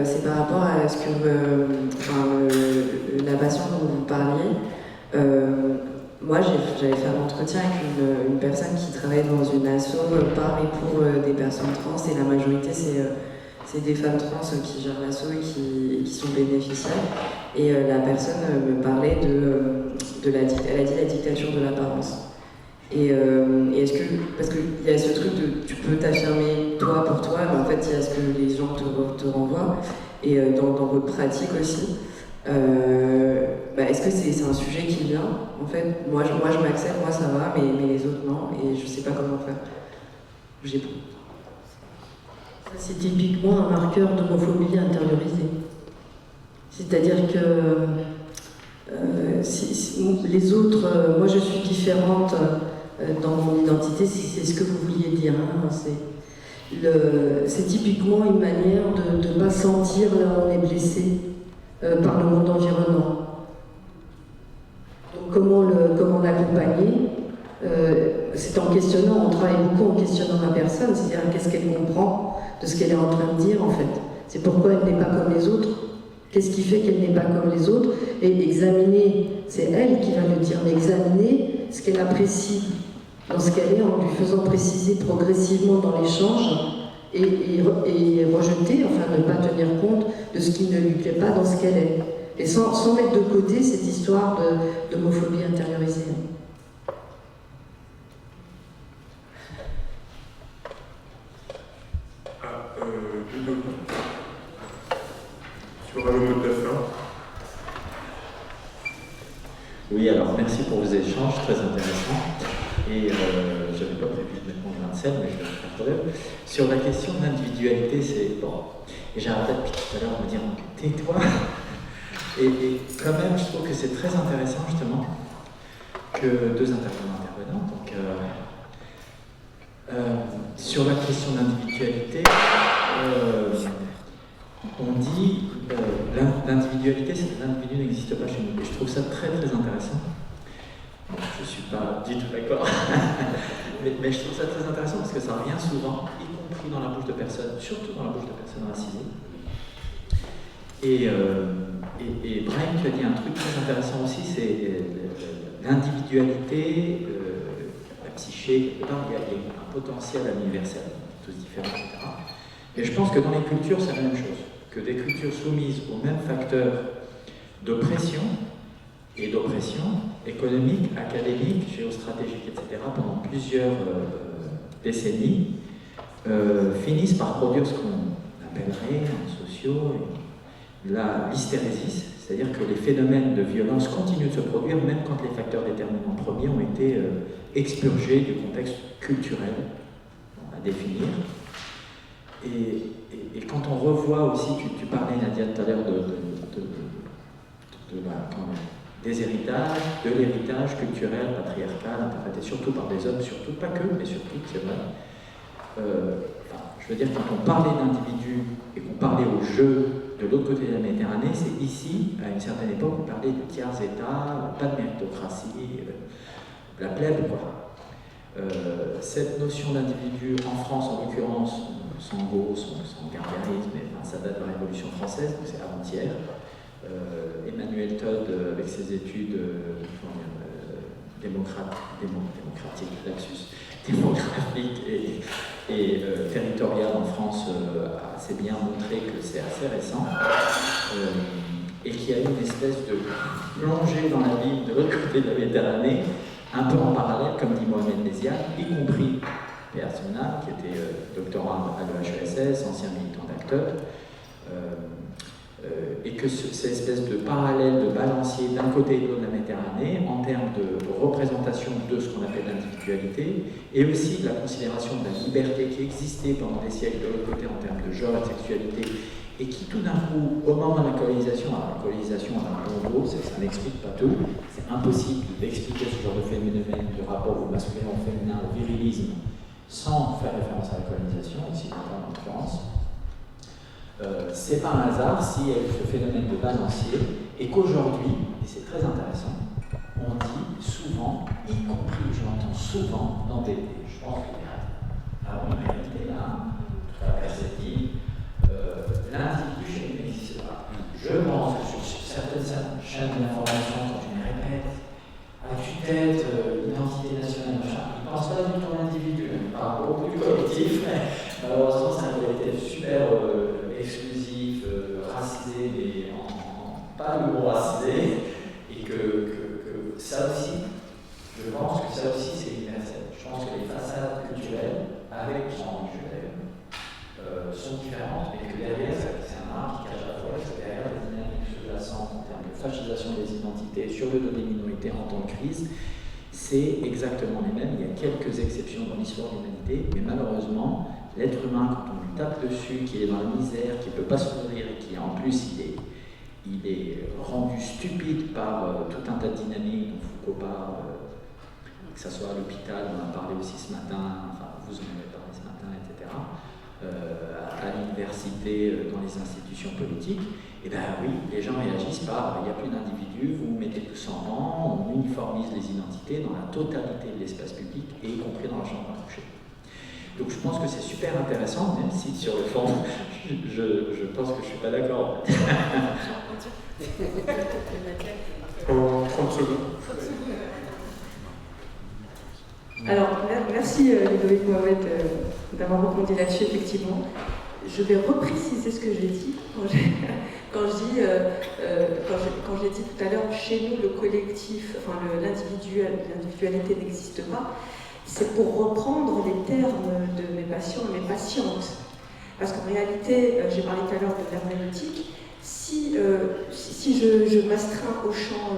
c'est par rapport à ce que la passion dont vous parliez. Moi, j'avais fait un entretien avec une personne qui travaille dans une asso par et pour des personnes trans, et la majorité c'est des femmes trans qui gèrent l'asso et qui sont bénéficiaires. Et la personne me parlait elle a dit la dictature de l'apparence. Et est-ce que, parce qu'il y a ce truc de tu peux t'affirmer toi pour toi, mais en fait il y a ce que les gens te renvoient, et dans votre pratique aussi, est-ce que c'est un sujet qui vient? En fait, moi je m'accepte, moi ça va, mais les autres non, et je sais pas comment faire. Ça, c'est typiquement un marqueur d'homophobie intériorisée. C'est-à-dire que si les autres, moi je suis différente dans mon identité, si c'est ce que vous vouliez dire. Hein, c'est typiquement une manière de ne pas sentir là où on est blessé par le monde environnant. Donc comment l'accompagner? C'est en questionnant, on travaille beaucoup en questionnant la personne, c'est-à-dire qu'est-ce qu'elle comprend de ce qu'elle est en train de dire en fait. C'est pourquoi elle n'est pas comme les autres. Qu'est-ce qui fait qu'elle n'est pas comme les autres? Et examiner, c'est elle qui va le dire, mais examiner ce qu'elle apprécie dans ce qu'elle est en lui faisant préciser progressivement dans l'échange et rejeter, enfin ne pas tenir compte de ce qui ne lui plaît pas dans ce qu'elle est. Et sans mettre de côté cette histoire d'homophobie intériorisée. Tu auras le mot de la fin. Oui, alors merci pour vos échanges, très intéressants. Et je n'avais pas prévu de mettre mon grain de sel, mais je vais le faire quand même. Sur la question de l'individualité, c'est bon. Et j'ai arrêté depuis tout à l'heure de me dire tais-toi. Et quand même, je trouve que c'est très intéressant justement que deux intervenants. Donc, sur la question d'individualité, on dit l'individualité, c'est que l'individu n'existe pas chez nous. Et je trouve ça très très intéressant. Bon, je ne suis pas du tout d'accord, mais je trouve ça très intéressant parce que ça revient souvent, y compris dans la bouche de personnes, surtout dans la bouche de personnes racisées. Et Brian, tu as dit un truc très intéressant aussi, c'est l'individualité, la psyché, il y a un potentiel à l'universel, tous différents, etc. Et je pense que dans les cultures, c'est la même chose, que des cultures soumises aux mêmes facteurs d'oppression et d'oppression économique, académique, géostratégique, etc., pendant plusieurs décennies, finissent par produire ce qu'on appellerait en sociaux l'hystérésis, c'est-à-dire que les phénomènes de violence continuent de se produire même quand les facteurs déterminants premiers ont été expurgés du contexte culturel à définir. Et quand on revoit aussi, tu parlais Nadia tout à l'heure des héritages, de l'héritage culturel, patriarcal, interprété surtout par des hommes, surtout, pas que, mais surtout, c'est vrai. Je veux dire, quand on parlait d'individus et qu'on parlait au jeu de l'autre côté de la Méditerranée, c'est ici, à une certaine époque, on parlait de tiers-état, pas de méritocratie, la plèbe, quoi. Cette notion d'individu en France, en l'occurrence, son gargarisme, ça date de la Révolution française, donc c'est avant-hier. Emmanuel Todd, avec ses études démographiques et territoriales en France, a assez bien montré que c'est assez récent, et qu'il y a eu une espèce de plongée dans la ville de l'autre côté de la Méditerranée, un peu en parallèle, comme dit Mohamed Méziane, y compris Persona, qui était doctorant à l'EHESS, ancien militant d'acteur, et que cette espèce de parallèle, de balancier d'un côté et de l'autre de la Méditerranée, en termes de représentation de ce qu'on appelle l'individualité, et aussi de la considération de la liberté qui existait pendant des siècles de l'autre côté en termes de genre et de sexualité, et qui tout d'un coup, au moment de la colonisation, alors la colonisation a un bon gros, c'est que ça n'explique pas tout, c'est impossible d'expliquer ce genre de phénomène, de rapport au masculin, au féminin, au virilisme, sans faire référence à la colonisation, ici en l'occurrence. C'est pas un hasard s'il y a eu ce phénomène de balancier, et qu'aujourd'hui, et c'est très intéressant, on dit souvent, y compris, je l'entends souvent dans des, je pense qu'il y a une réalité là, tout à perceptive, l'individu chez nous n'existe pas. Je pense que sur certaines chaînes d'information, quand je les répète, à tue-tête, identité nationale, machin, ils ne pensent pas du tout à l'individu, ils parlent beaucoup du collectif, mais malheureusement c'est un collectif super exclusif, racisé, mais pas le mot racisé, et que ça aussi, je pense que ça aussi c'est universel. Je pense que les façades culturelles, avec son jeu d'ailleurs, sont différentes, mais que derrière, c'est un art qui cache à la fois, que derrière les dynamiques sous-jacentes en termes de fascisation des identités sur le dos des minorités en temps de crise, c'est exactement les mêmes. Il y a quelques exceptions dans l'histoire de l'humanité, mais malheureusement, l'être humain, quand on lui tape dessus, qui est dans la misère, qui ne peut pas se nourrir et qui en plus il est rendu stupide par tout un tas de dynamiques dont Foucault parle, que ce soit à l'hôpital, on en a parlé aussi ce matin, enfin vous en avez parlé ce matin, etc., à l'université, dans les institutions politiques, et bien oui, les gens réagissent par il n'y a plus d'individus, vous mettez tous en rang, on uniformise les identités dans la totalité de l'espace public, et y compris dans la chambre à coucher. Donc je pense que c'est super intéressant, même si sur le fond, je pense que je ne suis pas d'accord. En 30 secondes. Alors, merci Ludovic Mohamed d'avoir répondu là-dessus, effectivement. Je vais repréciser ce que j'ai dit quand j'ai dit tout à l'heure, chez nous, le collectif, enfin l'individualité n'existe pas. C'est pour reprendre les termes de mes patients et mes patientes. Parce qu'en réalité, j'ai parlé tout à l'heure de l'herméneutique, Si je m'astreins au champ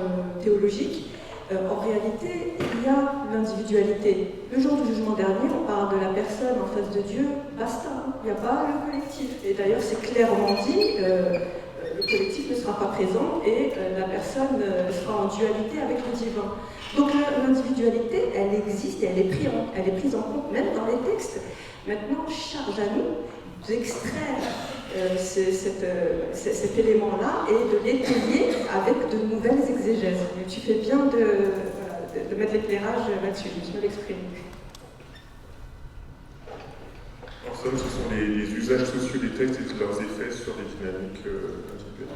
théologique, en réalité, il y a l'individualité. Le jour du jugement dernier, on parle de la personne en face de Dieu, basta, il n'y a pas le collectif. Et d'ailleurs, c'est clairement dit, le collectif ne sera pas présent et la personne sera en dualité avec le divin. Donc l'individualité, elle existe et elle est prise en compte même dans les textes. Maintenant, charge à nous d'extraire cet élément-là et de l'étayer avec de nouvelles exégèses. Et tu fais bien de mettre l'éclairage là-dessus, je l'exprime. En somme, ce sont les usages sociaux des textes et leurs effets sur les dynamiques individuelles.